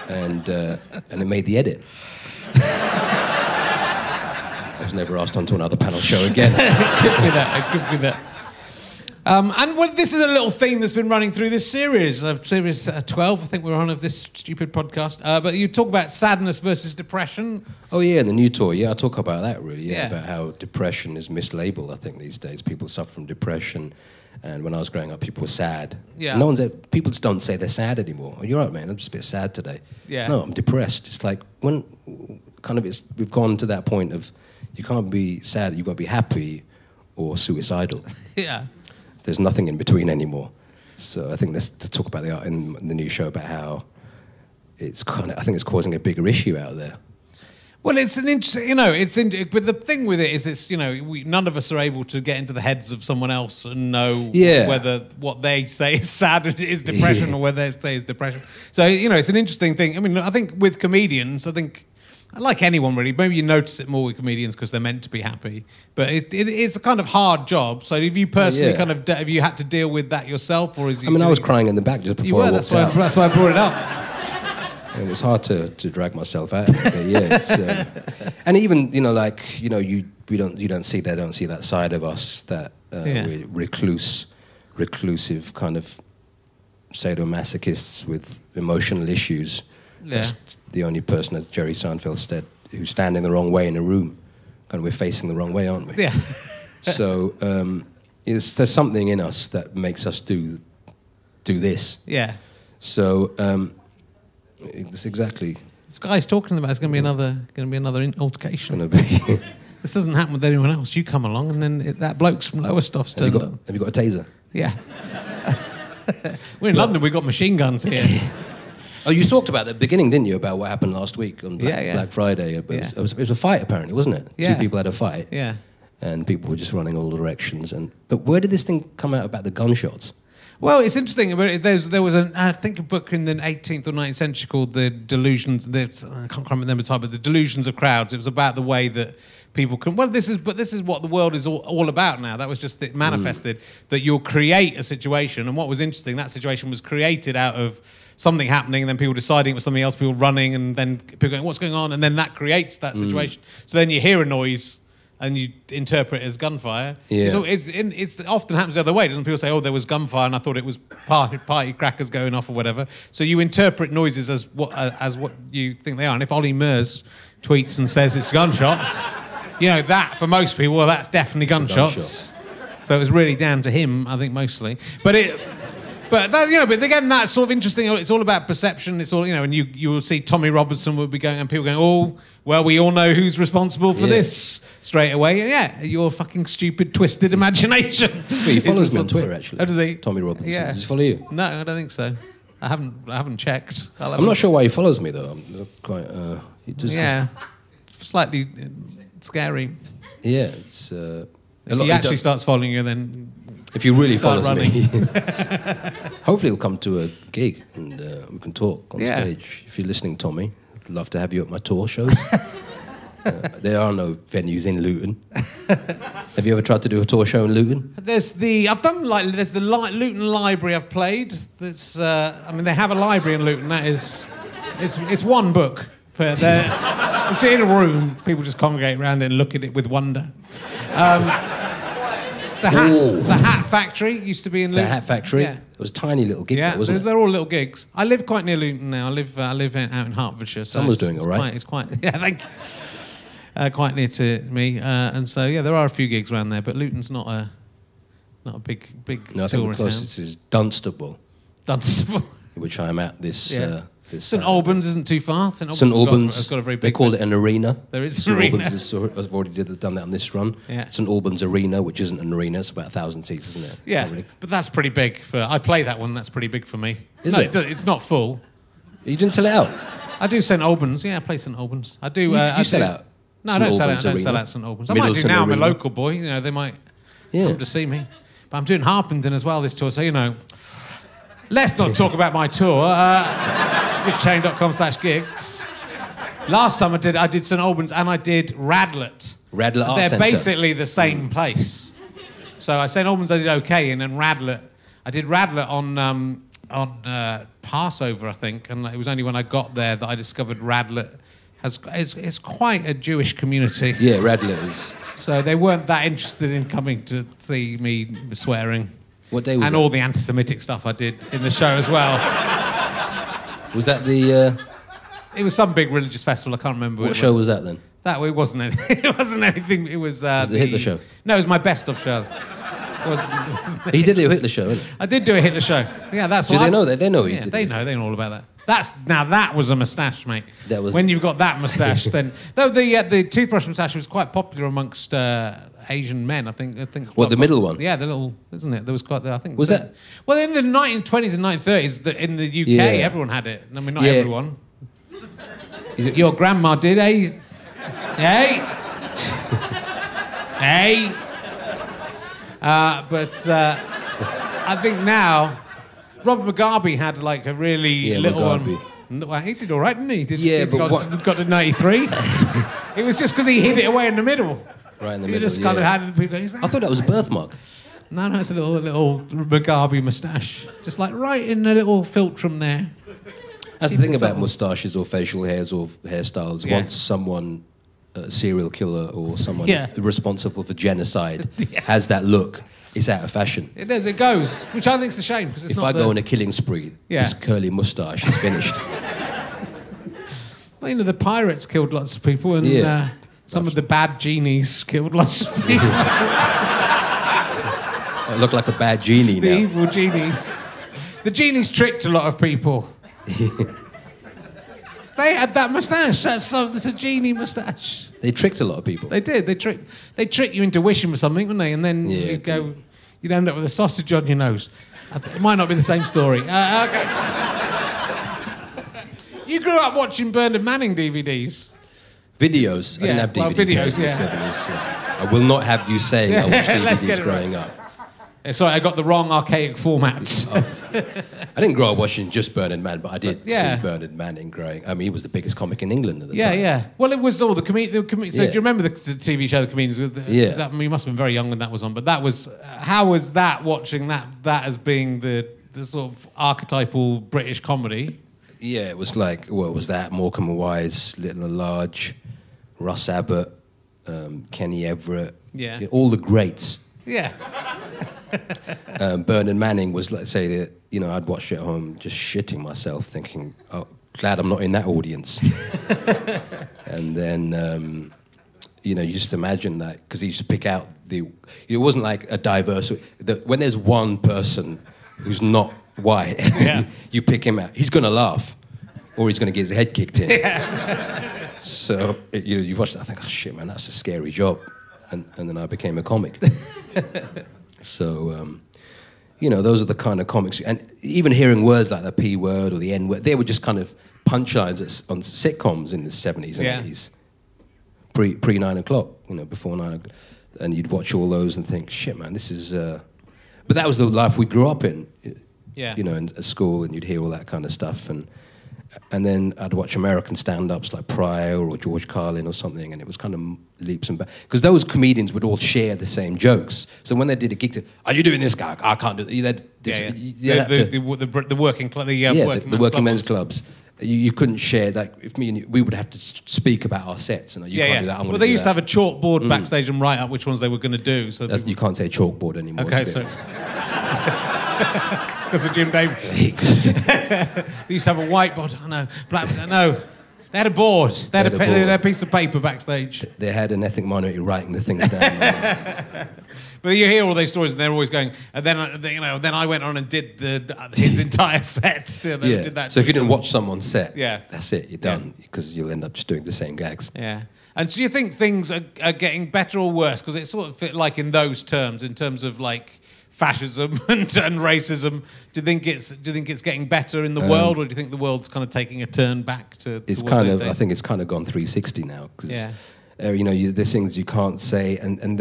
and it made the edit. I was never asked onto another panel show again. It could be that. And this is a little theme that's been running through this series, series 12, I think we're on, of this stupid podcast. But you talk about sadness versus depression. Oh, yeah, in the new tour, yeah, I talk about that, really, about how depression is mislabeled, I think, these days. People suffer from depression, and when I was growing up, people were sad. Yeah. People just don't say they're sad anymore. Oh, you're right, man, I'm just a bit sad today. Yeah. No, I'm depressed. It's like, we've gone to that point of, you can't be sad, you've got to be happy or suicidal. Yeah. There's nothing in between anymore. So I think to talk about the art in the new show about how I think it's causing a bigger issue out there. Well, it's an interesting, but the thing with it is none of us are able to get into the heads of someone else and know whether what they say is sad is depression or whether they say is depression. So, it's an interesting thing. I mean, I think with comedians, like anyone really, maybe you notice it more with comedians because they're meant to be happy. But it's a kind of hard job. So have you personally have you had to deal with that yourself, or is? I was crying in the back just before I walked out. That's why I brought it up. It was hard to drag myself out. But yeah, and even we don't see that side of us, that we're reclusive kind of sadomasochists with emotional issues. Yeah. That's the only person, as Jerry Seinfeld said, who's standing the wrong way in a room. Kind of, we're facing the wrong way, aren't we? Yeah. So there's something in us that makes us do this. Yeah. So it's exactly. This guy's talking about it's going to be another altercation. This doesn't happen with anyone else. You come along, and then that bloke's from Lowestoft turned up. Have you got a taser? Yeah. We're in London. We've got machine guns here. Oh, you talked about at the beginning, didn't you, about what happened last week on Black Friday? It was a fight, apparently, wasn't it? Yeah. 2 people had a fight. Yeah. And people were just running all directions. But where did this thing come out about the gunshots? Well, it's interesting. There was a book in the 18th or 19th century called The Delusions. I can't remember the title, but The Delusions of Crowds. It was about the way that people can. Well, this is what the world is all about now. That was just it manifested that you'll create a situation, and what was interesting, that situation was created out of something happening, and then people deciding it was something else, people running, and then people going, "What's going on?" And then that creates that situation. So then you hear a noise. and you interpret it as gunfire. Yeah. It often happens the other way, doesn't people say, oh, there was gunfire and I thought it was party crackers going off or whatever. So you interpret noises as what you think they are. And if Ollie Murs tweets and says it's gunshots, you know, that, for most people, well, that's definitely gunshots. So it was really down to him, I think, mostly. But again, that's sort of interesting. It's all about perception. It's all, you know, and you will see Tommy Robinson would be going, and people going, oh, well, we all know who's responsible for this straight away. And yeah, your fucking stupid, twisted imagination. Well, he follows me on Twitter, actually. Oh, does he? Tommy Robinson. Yeah. Does he follow you? No, I don't think so. I haven't checked. I'm not sure why he follows me, though. I'm quite... slightly scary. Yeah, it's... if he actually starts following you, then... If he really follows running. me. Hopefully he'll come to a gig and we can talk on stage. If you're listening, Tommy, I'd love to have you at my tour shows. There are no venues in Luton. Have you ever tried to do a tour show in Luton? There's the Luton Library I've played. That's they have a library in Luton. That is, it's one book. But it's in a room. People just congregate around it and look at it with wonder. The Hat Factory used to be in Luton. The Hat Factory? Yeah. It was a tiny little gig, wasn't it? They're all little gigs. I live quite near Luton now. I live out in Hertfordshire. So Someone's doing all right. It's quite thank you. Quite near to me. And so, yeah, there are a few gigs around there, but Luton's not a big No, I think the closest is Dunstable. Dunstable. Which I am at this... St Albans isn't too far. St Albans has got a very big... They call it an arena. There is St an arena. Albans has already done that on this run. Yeah. St Albans Arena, which isn't an arena, it's about 1,000 seats, isn't it? Yeah, but that's pretty big. I play that one, that's pretty big for me. Is it? It's not full. You didn't sell it out? I do St Albans, I play St Albans. I do... You sell out? No, I don't sell out St Albans. I might do now, I'm a local boy, you know, they might come to see me. But I'm doing Harpenden as well this tour, so, you know... Let's not talk about my tour. richchain.com/gigs. Last time I did St Albans and I did Radlett. Radlett Art They're Centre. basically the same place. So St Albans I did okay, and then Radlett. I did Radlett on Passover, I think, and it was only when I got there that I discovered Radlett it's quite a Jewish community. Yeah, Radlett is. So they weren't that interested in coming to see me swearing. What day was and that? all the anti-Semitic stuff I did in the show as well. Was that the... It was some big religious festival. I can't remember. What show was that then? It wasn't anything. It wasn't anything. It was... Was it the Hitler show? No, it was my best of show. He did do a Hitler show, didn't he? I did do a Hitler show. Yeah, that's why. Do they know that? They know he did. They know all about that. That was a moustache, mate. That was... When you've got that moustache, then... Though the toothbrush moustache was quite popular amongst... Asian men, I think. What, the middle one? Yeah, the little, isn't it? There was quite. I think. Was that? Well, in the 1920s and 1930s, in the UK, everyone had it. I mean, not everyone. Your grandma did, eh? Hey, hey. But I think now, Robert Mugabe had like a really little Mugabe. one. Well, he did all right, didn't he? He got to 93. It was just because he hid it away in the middle. Right in the you middle, just kind of had people going, I thought that was a birthmark. No, it's a little Mugabe moustache. Just like right in a little philtrum there. That's the thing about moustaches or facial hairs or hairstyles. Yeah. Once someone, a serial killer or someone responsible for genocide, has that look, it's out of fashion. It does, it goes. Which I think's a shame. Because if I go on a killing spree, this curly moustache is finished. Well, you know, the pirates killed lots of people and... Some of the bad genies killed lots of people. I look like a bad genie now. The evil genies. The genies tricked a lot of people. They had that moustache. That's a genie moustache. They tricked a lot of people. They did. They trick you into wishing for something, wouldn't they? And then you'd end up with a sausage on your nose. It might not be the same story. Okay. You grew up watching Bernard Manning DVDs. Videos. I didn't have DVDs videos, in the 70s. I will not have you saying I watched DVDs growing up. Sorry, I got the wrong archaic formats. I didn't grow up watching just Bernard Manning, but I did see Bernard Manning growing. I mean, he was the biggest comic in England at the time. Yeah. Well, it was all the comedians. So do you remember the TV show, The Comedians? I mean, you must have been very young when that was on. But that was... How was that, watching that as being the sort of archetypal British comedy? Yeah, it was like, what was that? Morecambe and Wise, Little and Large... Russ Abbott, Kenny Everett, Yeah. all the greats. Yeah. Bernard Manning was, let's say, that I'd watch it at home just shitting myself, thinking, oh, glad I'm not in that audience. And then, you just imagine that, because he used to pick out it wasn't like a diverse, when there's one person who's not white, you pick him out, he's going to laugh, or he's going to get his head kicked in. Yeah. So, you watch that, I think, oh shit, man, that's a scary job. And then I became a comic. So, those are the kind of comics. And even hearing words like the P word or the N word, they were just kind of punchlines on sitcoms in the 70s and 80s. Pre 9 o'clock, before 9 o'clock. And you'd watch all those and think, shit, man, this is... But that was the life we grew up in, in at school, and you'd hear all that kind of stuff. And then I'd watch American stand-ups like Pryor or George Carlin or something, and it was kind of leaps and bounds. Because those comedians would all share the same jokes. So when they did a gig, are you doing this guy? I can't do it. The working club, the working men's clubs. You couldn't share that. If we would have to speak about our sets. And you can't do that. Well, they used to have a chalkboard backstage and write up which ones they were going to do. So you can't say chalkboard anymore. Okay, so... Because of Jim Davidson. They used to have a whiteboard. I know. No. They had a board. They had a piece of paper backstage. They had an ethnic minority writing the things down. But you hear all those stories, and they're always going. And then then I went on and did his entire set. Did that so if you didn't watch someone's set, yeah, that's it. You're done, because you'll end up just doing the same gags. Yeah. And do you think things are getting better or worse? Because it's sort of fit like in those terms, in terms of like fascism and racism. Do you think it's getting better in the world, or do you think the world's kind of taking a turn back to? It's kind of. I think it's kind of gone 360 now, because there's things you can't say, and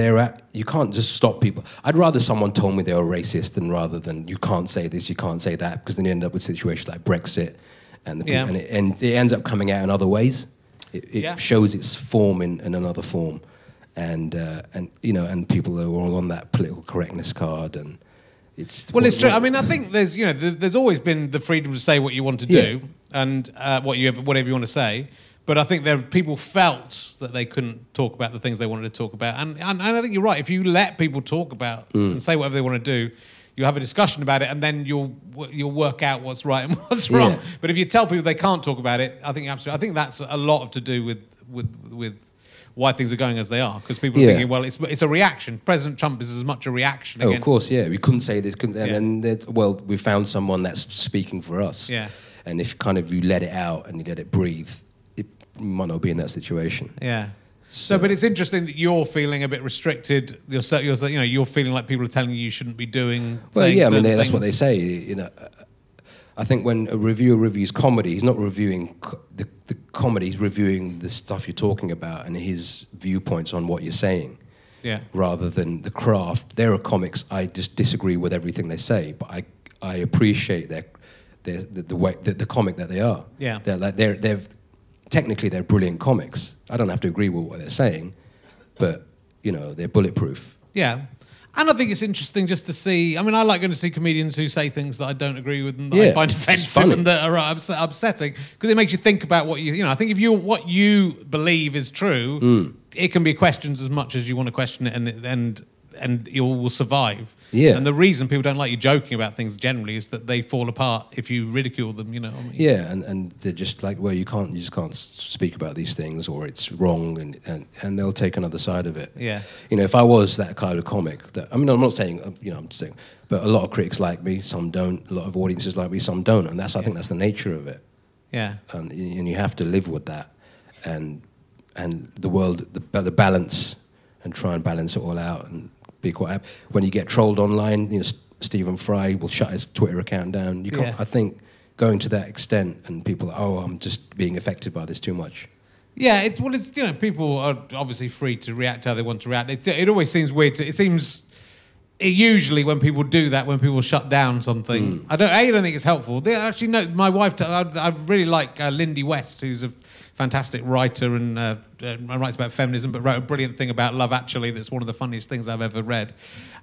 you can't just stop people. I'd rather someone told me they were racist rather than you can't say this, you can't say that, because then you end up with situations like Brexit, and it ends up coming out in other ways. It shows its form in another form. And people are all on that political correctness card, and it's true. I mean, I think there's always been the freedom to say what you want to do and whatever you want to say. But I think people felt that they couldn't talk about the things they wanted to talk about, and I think you're right. If you let people talk about and say whatever they want to do, you have a discussion about it, and then you'll work out what's right and what's wrong. But if you tell people they can't talk about it, I think that's a lot to do with why things are going as they are, because people are thinking, well, it's a reaction. President Trump is as much a reaction against... of course, we couldn't say this, and then we found someone that's speaking for us. Yeah. And if you let it out and you let it breathe, it might not be in that situation. Yeah. So, but it's interesting that you're feeling a bit restricted. You're feeling like people are telling you shouldn't be doing. Well, that's what they say. I think when a reviewer reviews comedy, he's not reviewing the comedy, he's reviewing the stuff you're talking about and his viewpoints on what you're saying. Yeah. Rather than the craft. There are comics I just disagree with everything they say, but I appreciate the comic that they are. Yeah. Technically they're brilliant comics. I don't have to agree with what they're saying, but they're bulletproof. Yeah. And I think it's interesting just to see... I mean, I like going to see comedians who say things that I don't agree with and that I find offensive and that are upsetting, because it makes you think about what I think if what you believe is true, it can be questioned as much as you want to question it, and you will survive. Yeah. And the reason people don't like you joking about things generally is that they fall apart if you ridicule them, what I mean? Yeah, and they're just like, well, you just can't speak about these things, or it's wrong, and they'll take another side of it. Yeah. If I was that kind of comic, I'm not saying, I'm just saying, but a lot of critics like me, some don't. A lot of audiences like me, some don't, and I think that's the nature of it. Yeah. And you have to live with that, and the world, the balance, and try and balance it all out, and be quite happy. When you get trolled online, Stephen Fry will shut his Twitter account down. You can't. I think going to that extent, and people are, I'm just being affected by this too much. Yeah, people are obviously free to react how they want to react. It always seems weird. It seems usually when people do that, when people shut down something, I don't think it's helpful. Actually, no, my wife, I really like Lindy West, who's a fantastic writer and writes about feminism, but wrote a brilliant thing about Love Actually that's one of the funniest things I've ever read.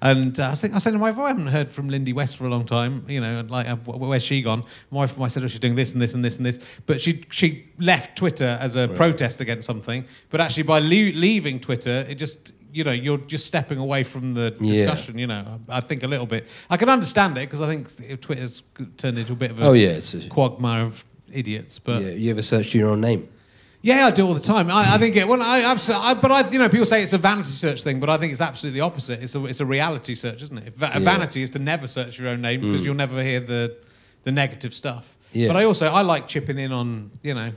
And I said to my wife, I haven't heard from Lindy West for a long time, you know, like, where's she gone? My wife said, oh, she's doing this and this and this and this. But she left Twitter as a protest against something, but actually by leaving Twitter, it just... You know, you're just stepping away from the discussion, you know, I think a little bit. I can understand it, because I think Twitter's turned into a bit of a it's a quagmire of idiots. But you ever searched your own name? Yeah, I do all the time. I think it... Well, you know, people say it's a vanity search thing, but I think it's absolutely the opposite. It's a reality search, isn't it? Vanity is to never search your own name, because you'll never hear the negative stuff. Yeah. But I like chipping in on, you know...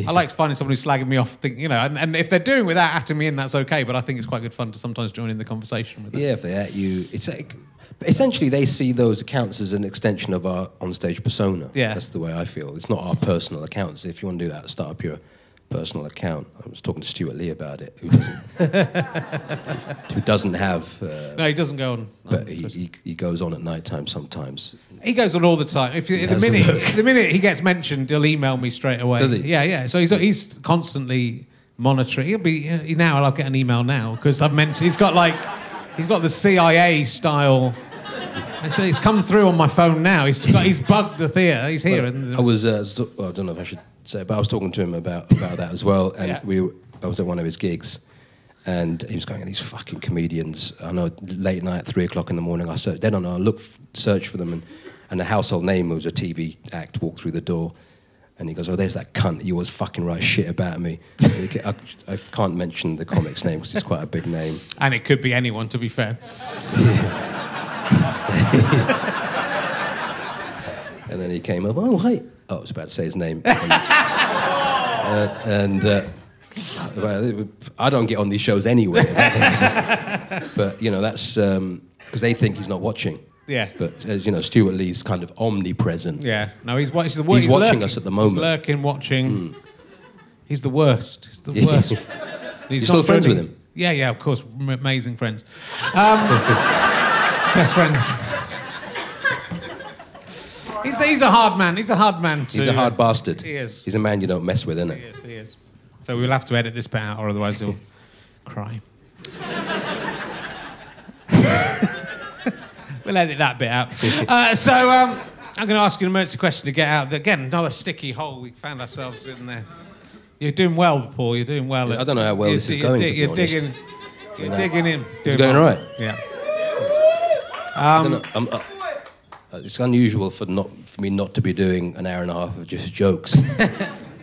I like finding someone who's slagging me off, you know, and if they're doing without atting me in, that's okay, but I think it's quite good fun to sometimes join in the conversation with them. Yeah, if they at you, it's like, essentially they see those accounts as an extension of our onstage persona. Yeah. That's the way I feel. It's not our personal accounts. If you want to do that, start up your personal account. I was talking to Stuart Lee about it, who doesn't have... no, he doesn't go on. But he goes on at night time sometimes. He goes on all the time. The minute he gets mentioned, he'll email me straight away. Does he? Yeah. So he's constantly monitoring. He'll be now. I'll get an email now because I've mentioned he's got the CIA style. It's come through on my phone now. He's bugged the theatre. He's here. I was. I don't know if I should say, but I was talking to him about that as well. And I was at one of his gigs. And he was going, these fucking comedians. I know, late night, 3 o'clock in the morning, I don't know, search for them, and the household name was a TV act walked through the door, and he goes, oh, there's that cunt, he always fucking writes shit about me. I can't mention the comic's name because it's quite a big name. And it could be anyone, to be fair. And then he came up, oh, hi. Oh, I was about to say his name. I don't get on these shows anyway. But, you know, that's because they think he's not watching. Yeah. But, as you know, Stuart Lee's kind of omnipresent. Yeah. No, he's watching lurking. Us at the moment. He's lurking, watching. He's the worst. He's the worst. You're still friends with him? Yeah, of course. Amazing friends. Best friends. He's a hard man. He's a hard man too. He's a hard bastard. He is. He's a man you don't mess with, isn't it? He is. So we'll have to edit this bit out, or otherwise he'll cry. We'll edit that bit out. I'm going to ask you an emergency question to get out. Again, another sticky hole we found ourselves in there. You're doing well, Paul. You're doing well. I don't know how well this is going, to be honest. You're digging in. It's going all right? Yeah. It's unusual for me not to be doing an hour and a half of just jokes.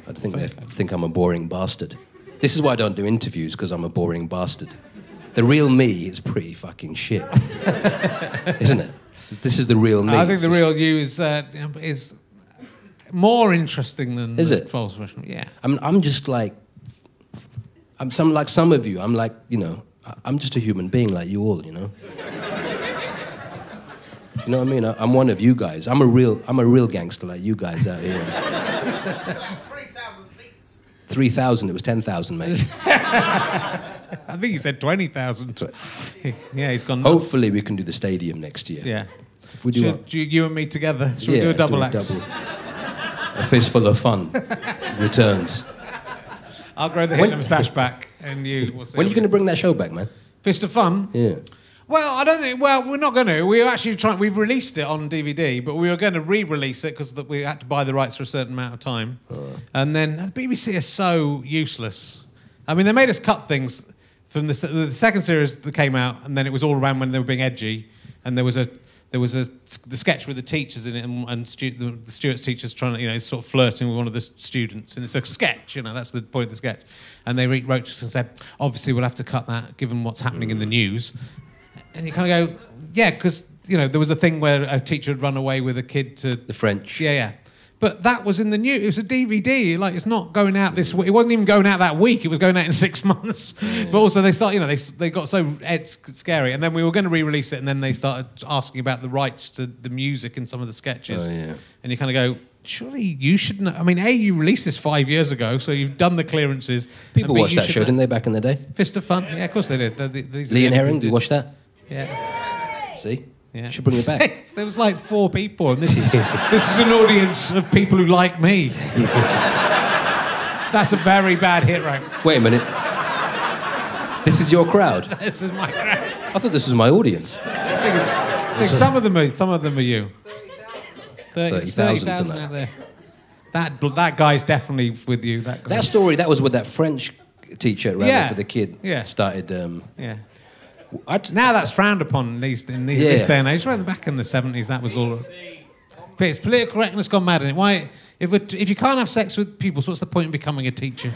I think I'm a boring bastard. This is why I don't do interviews, because I'm a boring bastard. The real me is pretty fucking shit. Isn't it? This is the real me. I think the real you is more interesting than the false version. Yeah. I'm just like... like some of you. I'm like, you know... I'm just a human being like you all, you know? You know what I mean? I'm one of you guys. I'm a real gangster like you guys out here. 3,000 seats. 3,000. It was 10,000, mate. I think he said 20,000. Yeah, he's gone. Hopefully, we can do the stadium next year. Yeah. If we do, you and me together. Should we do a double act? A fistful of fun returns. I'll grow the Hitler moustache back, and you. When are you going to bring that show back, man? Fist of Fun. Yeah. Well, I don't think... Well, we're not going to. We're actually trying... We've released it on DVD, but we were going to re-release it because we had to buy the rights for a certain amount of time. And then the BBC are so useless. I mean, they made us cut things from the second series that came out, and then it was all around when they were being edgy, and there was the sketch with the teachers in it, and the Stuart's teachers trying to, you know, sort of flirting with one of the students, and it's a sketch, you know, that's the point of the sketch. And they wrote to us and said, obviously we'll have to cut that, given what's happening in the news. And you kind of go, yeah, because, you know, there was a thing where a teacher had run away with a kid to... The French. Yeah. But that was in the news. It was a DVD. Like, it's not going out this week. It wasn't even going out that week. It was going out in 6 months. Yeah. But also, they got so scary. And then we were going to re-release it, and then they started asking about the rights to the music in some of the sketches. Oh, yeah. And you kind of go, surely you should know. I mean, A, you released this 5 years ago, so you've done the clearances. People watched that show, didn't they, back in the day? Fist of Fun. Yeah, of course they did. Lee and Herring, did you watch that? Yeah. See? Yeah. Should bring it back. There was like 4 people, and this is an audience of people who like me. That's a very bad hit rate. Wait a minute. This is your crowd? This is my crowd. I thought this was my audience. I think some of them are you. 30,000 out there. That guy's definitely with you. That story, that was with that French teacher rather for the kid. Yeah. Started. Yeah. Now that's frowned upon, at least in this day and age. Right back in the 70s, that was all. But it's political correctness gone mad in it. Why? If you can't have sex with people, so what's the point in becoming a teacher?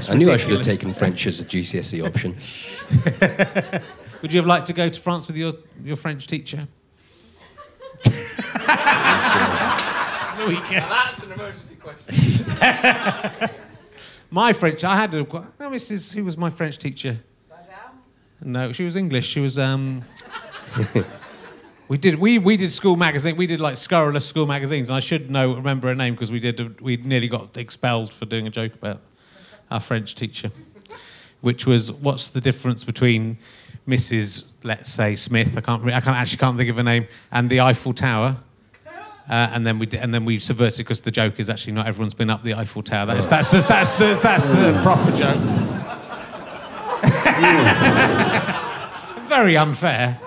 I knew I should have taken French as a GCSE option. Would you have liked to go to France with your French teacher? That's an emergency question. My French, I had Mrs. Who was my French teacher? Madame? No, she was English. She was. We did school magazine. We did like scurrilous school magazines, and I should remember her name because we nearly got expelled for doing a joke about our French teacher, which was what's the difference between Mrs. Let's say Smith. I can't think of her name, and the Eiffel Tower. And then we subverted because the joke is actually not everyone's been up the Eiffel Tower. That's the proper joke. Very unfair.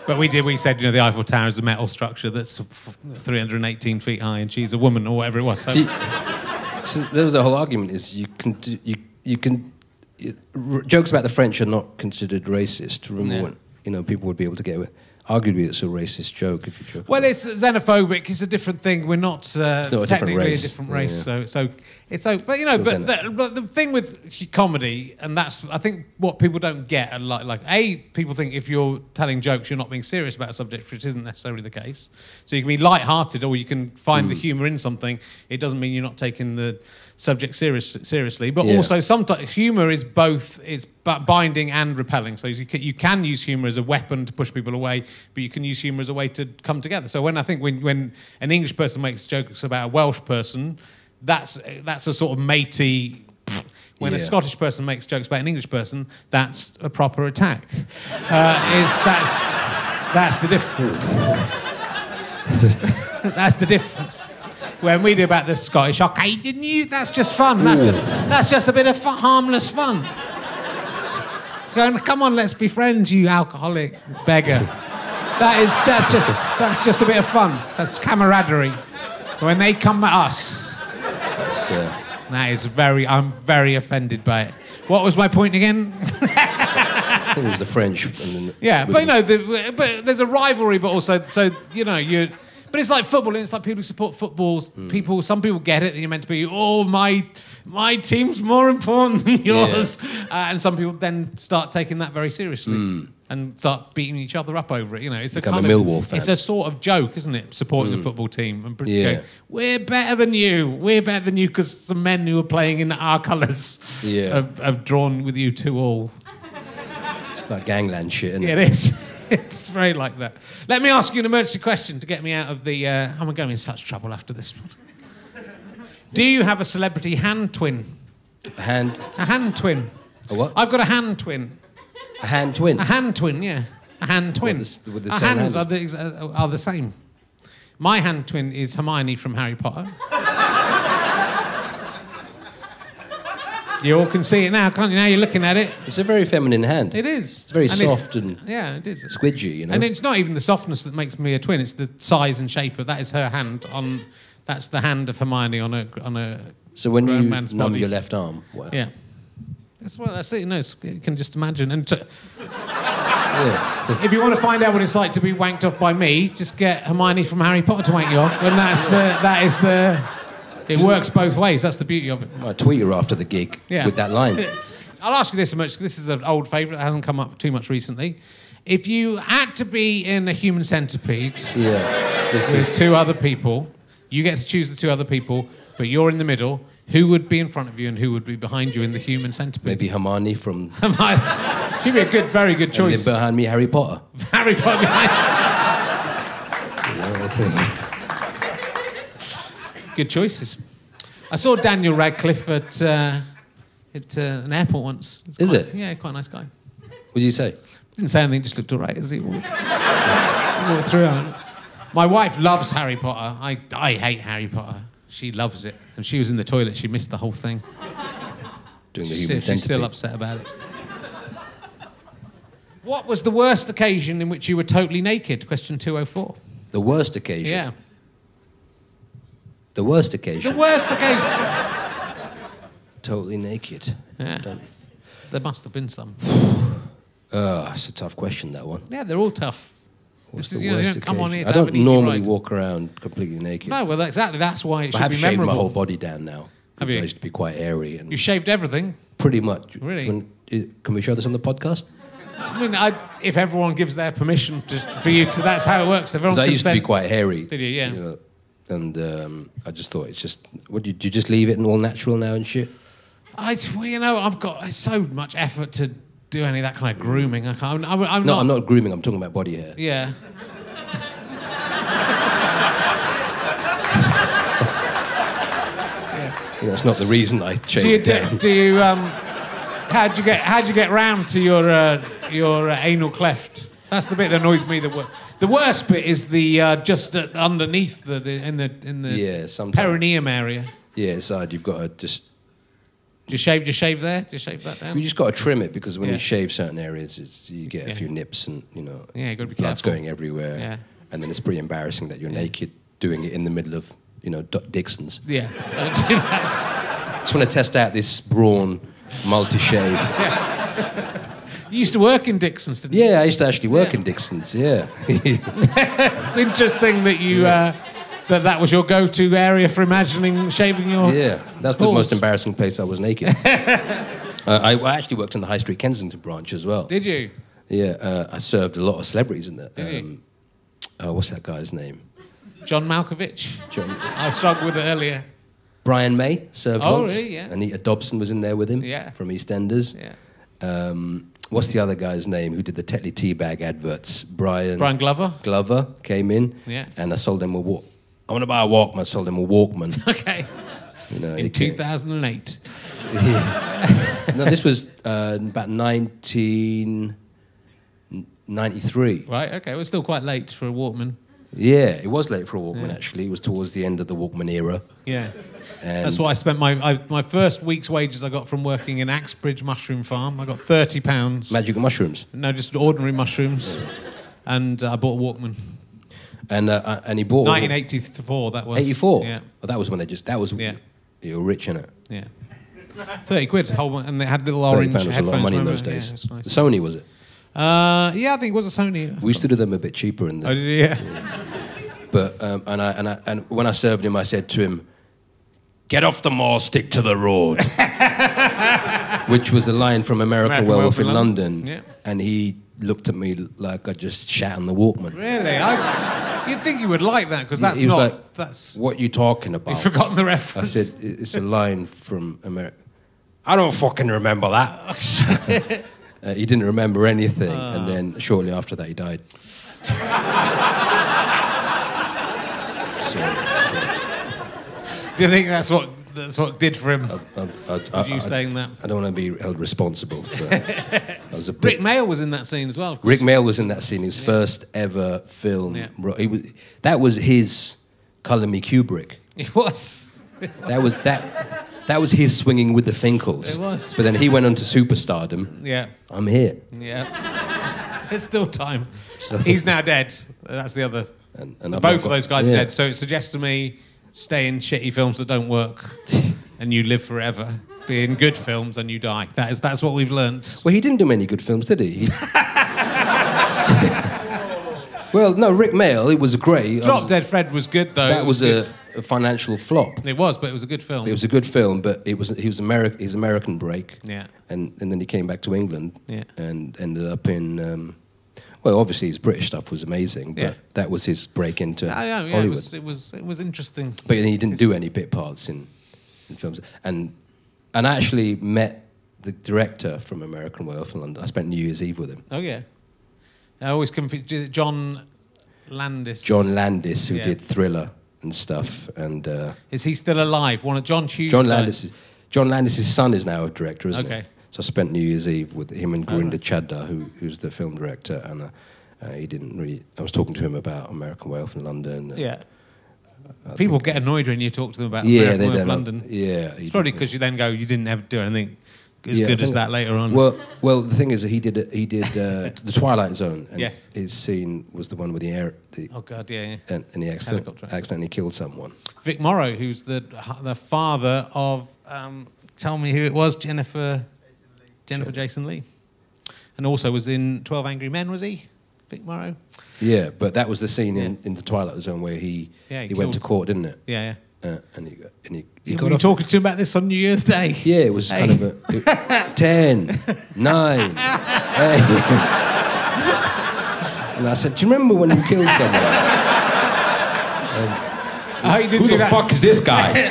But we said the Eiffel Tower is a metal structure that's 318 feet high, and she's a woman or whatever it was. So there was a whole argument: is jokes about the French are not considered racist. Remember when people would be able to get away. Arguably, it's a racist joke if you joke. Well, it's xenophobic. It's a different thing. We're not technically a different race. Yeah. So it's but but the thing with comedy, and that's I think what people don't get. People think if you're telling jokes, you're not being serious about a subject, which isn't necessarily the case. So you can be light-hearted, or you can find the humour in something. It doesn't mean you're not taking the subject seriously. But also, sometimes humour is both. It's binding and repelling. So you can use humour as a weapon to push people away, but you can use humour as a way to come together. So when an English person makes jokes about a Welsh person, that's a sort of matey. When a Scottish person makes jokes about an English person, that's a proper attack. That's the difference. That's the difference. When we do about the Scottish, okay, didn't you? That's just fun. That's just a bit of harmless fun. It's going, come on, let's be friends, you alcoholic beggar. That's just a bit of fun. That's camaraderie. When they come at us, I'm very offended by it. What was my point again? I think it was the French. But there's a rivalry, but also, But it's like football, and it's like people who support footballs. Some people get it, that you're meant to be, my team's more important than yours. And some people then start taking that very seriously and start beating each other up over it. It's become a Millwall fan. It's a sort of joke, isn't it? Supporting a football team and going, we're better than you because some men who are playing in our colours have drawn with you 2-2. It's like gangland shit, isn't it? Yeah, it is. It's very like that. Let me ask you an emergency question to get me out of the... I'm going to be in such trouble after this one. Do you have a celebrity hand twin? A hand twin. A what? I've got a hand twin. A hand twin? A hand twin, yeah. A hand twin. With the Our same hands hands? are the same. My hand twin is Hermione from Harry Potter. You all can see it now, can't you? Now you're looking at it. It's a very feminine hand. It is. It's very soft and yeah, it is. Squidgy, And it's not even the softness that makes me a twin. It's the size and shape of that is her hand on. That's the hand of Hermione on a. So when you man's numb body. your left arm, wow. Yeah. That's it. No, you can just imagine. And if you want to find out what it's like to be wanked off by me, just get Hermione from Harry Potter to wank you off, and that is the. It works both ways. That's the beauty of it. I'll tweet her after the gig with that line. I'll ask you this much. This is an old favourite that hasn't come up too much recently. If you had to be in a human centipede with 2 other people, you get to choose the 2 other people, but you're in the middle. Who would be in front of you and who would be behind you in the human centipede? Maybe Hermione from... She'd be a very good choice. And then behind me, Harry Potter. Harry Potter behind you. I think... Good choices. I saw Daniel Radcliffe at an airport once. Is it? Yeah, quite a nice guy. What did you say? Didn't say anything, just looked all right as he walked through. My wife loves Harry Potter. I hate Harry Potter. She loves it. And she was in the toilet. She missed the whole thing. Doing the human centipede. She's still upset about it. What was the worst occasion in which you were totally naked? Question 204. The worst occasion? Yeah. The worst occasion? The worst occasion. Totally naked. Yeah. There must have been some. It's a tough question, that one. Yeah, they're all tough. What's the worst occasion? Come on here to I don't have an easy normally ride. walk around completely naked. No, well, exactly. That's why it should be memorable. I have shaved my whole body down now. Have you? I used to be quite airy. And you shaved everything? Pretty much. Really? Can we show this on the podcast? I mean, if everyone gives their permission for you to, that's how it works. Everyone I used to be quite hairy. Did you? Yeah. You know, and I just thought it's just. What do you just leave it and all natural now and shit? I've got so much effort to do any of that kind of grooming. I'm not grooming. I'm talking about body hair. Yeah. You know, it's not the reason I shaved down. How'd you get round to your anal cleft? That's the bit that annoys me. The worst bit is the just underneath in the perineum area. Yeah, side. You've got to just. Do you shave there? Do you shave that down? You just got to trim it because when you shave certain areas, you get a few nips and you know. Yeah, you got to be blood's careful. going everywhere. Yeah. And then it's pretty embarrassing that you're naked doing it in the middle of Dixon's. Yeah, don't do that. Just want to test out this Braun multi-shave. Yeah. You used to work in Dixon's, didn't you? Yeah, I used to actually work in Dixon's, yeah. It's interesting that you that was your go-to area for imagining shaving your that's the most embarrassing place I was naked. I actually worked in the High Street Kensington branch as well. Did you? Yeah, I served a lot of celebrities in there. Did you? What's that guy's name? John Malkovich. I struggled with it earlier. Brian May served once. Really? Yeah. Anita Dobson was in there with him from EastEnders. Yeah. What's the other guy's name who did the Tetley Teabag adverts? Brian Glover. Glover came in. Yeah. And I sold him I want to buy a Walkman. I sold him a Walkman. Okay. In 2008. No, this was about 1993. Right. Okay. We're still quite late for a Walkman. Yeah, it was late for a Walkman, actually. It was towards the end of the Walkman era. Yeah. And that's why I spent my first week's wages I got from working in Axbridge Mushroom Farm. I got £30. Magic mushrooms? No, just ordinary mushrooms. And I bought a Walkman. And he bought 1984, that was. 84? Yeah. Well, that was when you were rich, innit? Yeah. 30 quid, and they had little orange headphones. Was a lot of money in those days. Yeah, nice. Sony, was it? Yeah, I think it was a Sony. We used to do them a bit cheaper. In the, oh, did you? Yeah. But and when I served him, I said to him, "Get off the mall, stick to the road," which was a line from American Werewolf in London. Yeah. And he looked at me like I just shat on the Walkman. Really? You'd think you would like that because that's he was not. Like, that's. What you talking about? You've forgotten the reference. I said it's a line from America. I don't fucking remember that. He didn't remember anything, and then shortly after that, he died. Do you think that's what did for him? Saying that? I don't want to be held responsible for. Rick Mail was in that scene as well. Rick Mail was in that scene. His first ever film. Yeah. That was his Colour Me Kubrick. It was. That was his swinging with the Finkles. It was. But then he went on to superstardom. Yeah. I'm here. Yeah. There's still time. So, he's now dead. That's the other. And both of those guys are dead. So it suggests to me, stay in shitty films that don't work, and you live forever. Be in good films and you die. That's what we've learned. Well, he didn't do many good films, did he? Well, no, Rick Mail, it was great. Drop Dead Fred was good, though. That was a financial flop. It was, but it was a good film. It was a good film, but his American break. Yeah. And then he came back to England. Yeah. And ended up in. Well, obviously his British stuff was amazing, but that was his break into Hollywood. It was interesting. But he didn't do any bit parts in films. And I actually met the director from American Werewolf in London. I spent New Year's Eve with him. Oh yeah. I always confuse John Landis. John Landis, who did Thriller and stuff. And is he still alive? One of John Hughes. John Landis' son is now a director, isn't he? So I spent New Year's Eve with him and Gurinder Chadha, who's the film director, and he didn't really... I was talking to him about American Wealth in London. Yeah. People get annoyed when you talk to them about American Wealth in London. Yeah. It's probably because you then go, you didn't ever do anything as good as that later on. Well, the thing is, he did the Twilight Zone. And yes. His scene was the one with the oh God, yeah. And he accidentally killed someone. Vic Morrow, who's the father of, tell me who it was, Jennifer Jason Leigh, and also was in 12 Angry Men. Was he, Vic Morrow? Yeah, but that was the scene in the Twilight Zone where he went to court, didn't it? Yeah. And he got were you talking to him about this on New Year's Day? Yeah, it was kind of a 10, 9, 8. And I said, do you remember when you killed someone? Who the fuck is this guy?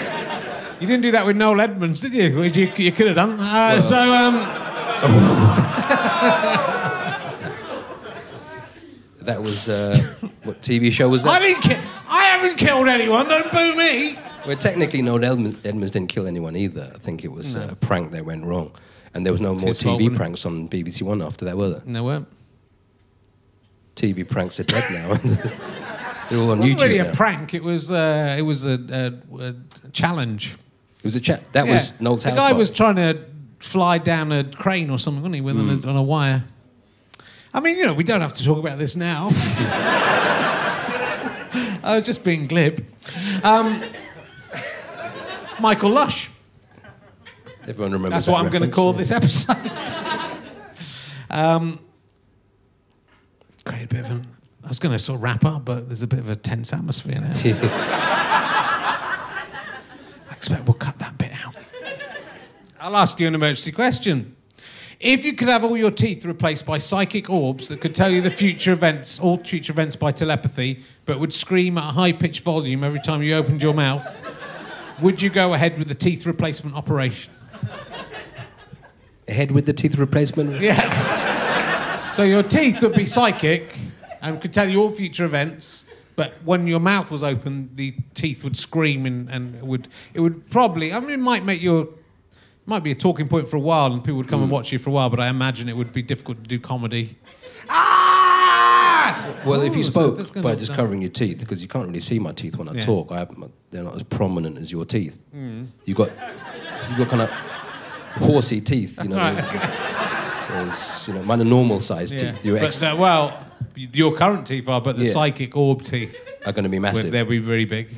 You didn't do that with Noel Edmonds, did you? You could have done. That was what TV show was that? I haven't killed anyone. Don't boo me. Well, technically, Noel Edmonds didn't kill anyone either. I think it was a prank that went wrong, and there was no more TV pranks on BBC One after that, were there? No, weren't. TV pranks are dead now. They're all on YouTube. It wasn't really now. A prank. It was a challenge. It was a That was Noel's house. The guy was trying to fly down a crane or something, wasn't he, with on a wire. I mean, we don't have to talk about this now. I was just being glib. Michael Lush. Everyone remembers That's what I'm going to call this episode. Great bit of I was going to sort of wrap up, but there's a bit of a tense atmosphere now. I expect we'll cut that bit out. I'll ask you an emergency question. If you could have all your teeth replaced by psychic orbs that could tell you all future events by telepathy, but would scream at a high-pitched volume every time you opened your mouth, would you go ahead with the teeth replacement operation? Ahead with the teeth replacement? Yeah. So your teeth would be psychic and could tell you all future events, but when your mouth was open, the teeth would scream and it would probably... I mean, it might be a talking point for a while and people would come and watch you for a while, but I imagine it would be difficult to do comedy. Well, if you spoke by just covering your teeth, because you can't really see my teeth when I talk, they're not as prominent as your teeth. You've got kind of horsey teeth, There's, mine are normal-sized teeth. Your current teeth are, but the psychic orb teeth are going to be massive. They'll be very big.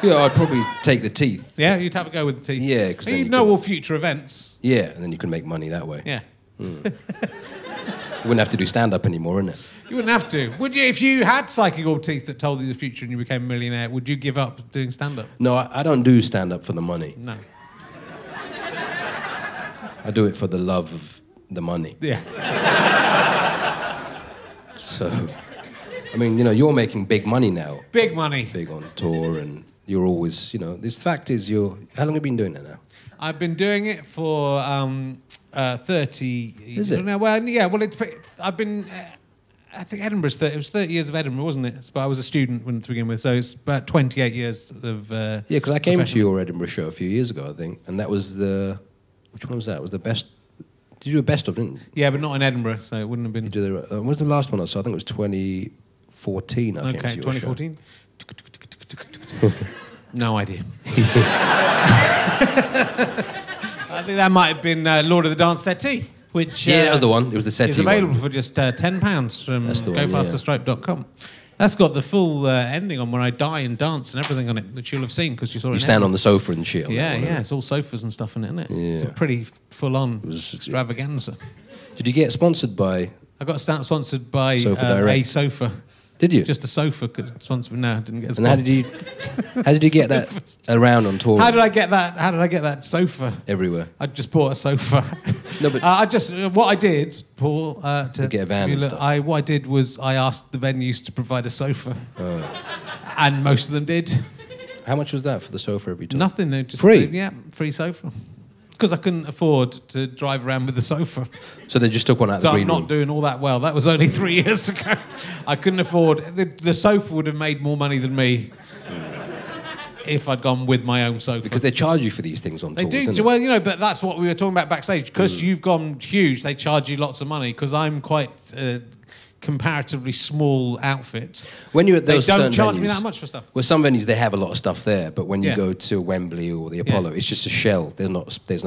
Yeah, I'd probably take the teeth. Yeah, you'd have a go with the teeth. Yeah, because you'd know all future events. Yeah, and then you can make money that way. Yeah. You wouldn't have to do stand-up anymore, innit? You wouldn't have to. Would you, if you had psychic orb teeth that told you the future and you became a millionaire, would you give up doing stand-up? No, I don't do stand-up for the money. No. I do it for the love of the money. Yeah. So, I mean, you're making big money now. Big money. Big on tour, and you're always, this fact is how long have you been doing that now? I've been doing it for 30 years. Is it? No, well, yeah, I've been... I think Edinburgh's it was 30 years of Edinburgh, wasn't it? But I was a student to begin with, so it's about 28 years of... yeah, because I came to your Edinburgh show a few years ago, I think, and that was the... Which one was that? It was the best... Did you do a best of, didn't you? Yeah, but not in Edinburgh, so it wouldn't have been... What was the last one I saw? I think it was 2014 I came to your 2014? No idea. I think that might have been Lord of the Dance Settee, which... yeah, that was the one. It was the Settee It's available one. for just £10 from gofasterstripe.com. That's got the full ending on where I die and dance and everything on it, which you'll have seen because you saw it. You stand on the sofa and shit. Yeah, it's all sofas and stuff in it, isn't it? Yeah. It's a pretty full-on extravaganza. Did you get sponsored by... I got sponsored by Sofa a sofa. Did you? Just a sofa could sponsor me. No, I didn't get a sponsor. And how did you get that around on tour? How did I get that sofa? Everywhere. I just bought a sofa. No, but what I did, Paul, to get a van and stuff. what I did was I asked the venues to provide a sofa, and most of them did. How much was that for the sofa every time? Nothing. Just free. Free sofa. Because I couldn't afford to drive around with the sofa. So they just took one out of the green room? So I'm not doing all that well. That was only 3 years ago. I couldn't afford... The sofa would have made more money than me. if I'd gone with my own sofa. Because they charge you for these things on tours. They do. Well, you know, but that's what we were talking about backstage. Because you've gone huge, they charge you lots of money. Because I'm quite comparatively small outfit. When you're at those they don't charge venues, me that much for stuff. Well, some venues they have a lot of stuff there, but when you go to Wembley or the Apollo, it's just a shell. There's no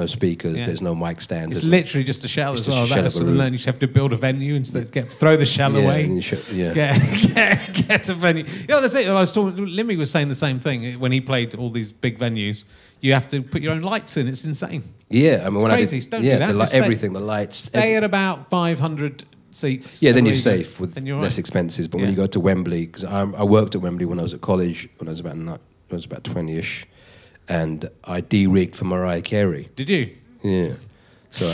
speakers, there's no mic stands. It's literally just a shell as well. That's what I learned. You just have to build a venue instead. Throw the shell away. Get a venue. Yeah, that's it. I was talking. Limmy was saying the same thing when he played all these big venues. You have to put your own lights in. It's insane. Yeah, I mean, when crazy. Don't do that. Everything, the lights. Stay at about 500 seats. Yeah, then you're safe with less expenses. But when you go to Wembley, because I worked at Wembley when I was at college, when I was about 20-ish, and I de-rigged for Mariah Carey. Did you? Yeah. So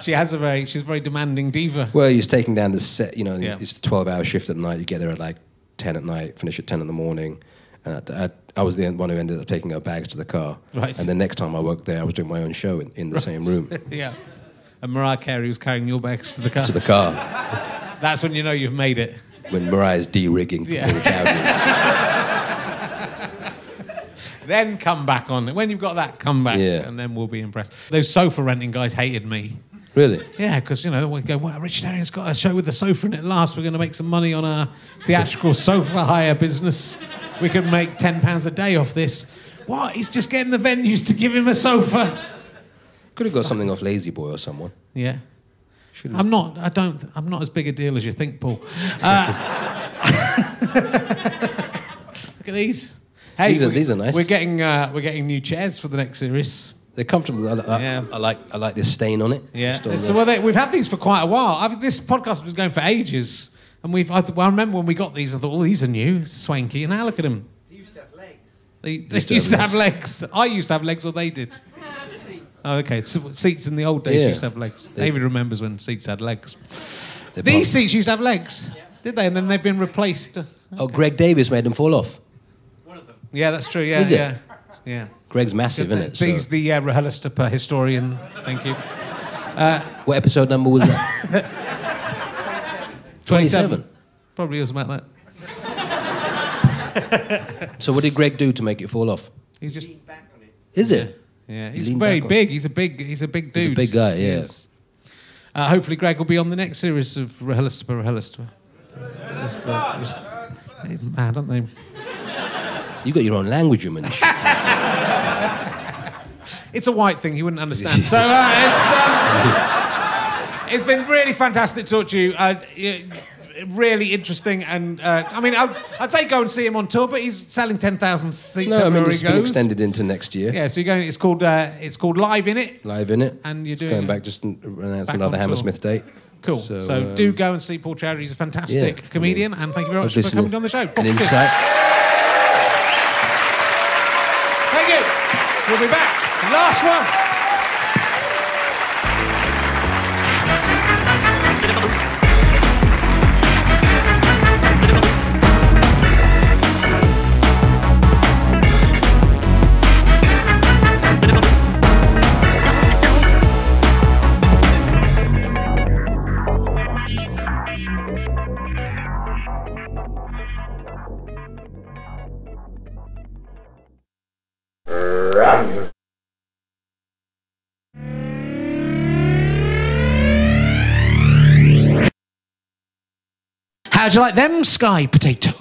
she's a very demanding diva. Well, he's taking down the set. You know, it's a 12-hour shift at night. You get there at like 10 at night, finish at 10 in the morning. And I was the one who ended up taking her bags to the car. Right. And the next time I worked there, I was doing my own show in the same room. Yeah. And Mariah Carey was carrying your bags to the car. To the car. That's when you know you've made it. When Mariah's de-rigging for Paul Chowdhry. Then come back on. When you've got that, come back, and then we'll be impressed. Those sofa renting guys hated me. Really? Yeah, because, you know, we go, well, Richard Herring's got a show with the sofa in it last. We're going to make some money on our theatrical sofa hire business. We can make £10 a day off this. What? He's just getting the venues to give him a sofa. Could have got something off Lazy Boy or someone. Yeah. I'm not as big a deal as you think, Paul. Look at these. Hey, these are nice. We're getting new chairs for the next series. They're comfortable. I like this stain on it. Yeah. We've had these for quite a while. This podcast was going for ages, and I remember when we got these, I thought, oh, these are new, it's swanky, and now look at them. They used to have legs. They used to have legs. I used to have legs, or they did. Oh, okay. Seats in the old days used to have legs. David remembers when seats had legs. These seats used to have legs, did they? And then they've been replaced. Oh, Greg Davis made them fall off. One of them. Yeah, that's true. Yeah, Is it? Yeah. Greg's massive, isn't it? He's the Leicester historian. Thank you. What episode number was that? 27. Probably was about that. So what did Greg do to make it fall off? He just leaned back on it. Is it? Yeah, he's very big. He's a big dude. He's a big guy. Yeah. Hopefully, Greg will be on the next series of Leicester. They're mad, aren't they? You got your own language, you man. It's a white thing. He wouldn't understand. So it's been really fantastic to talk to you. Really interesting, and I'd say go and see him on tour, but he's selling 10,000 seats everywhere he goes. Been extended into next year. Yeah, so you're going. It's called Live In It. Live In It. And you're doing going back just announce another Hammersmith date. Cool. So do go and see Paul Chowdhry. He's a fantastic comedian, and thank you very much for coming on the show. An insight. Thank you. We'll be back. Last one. How'd you like them sky potatoes?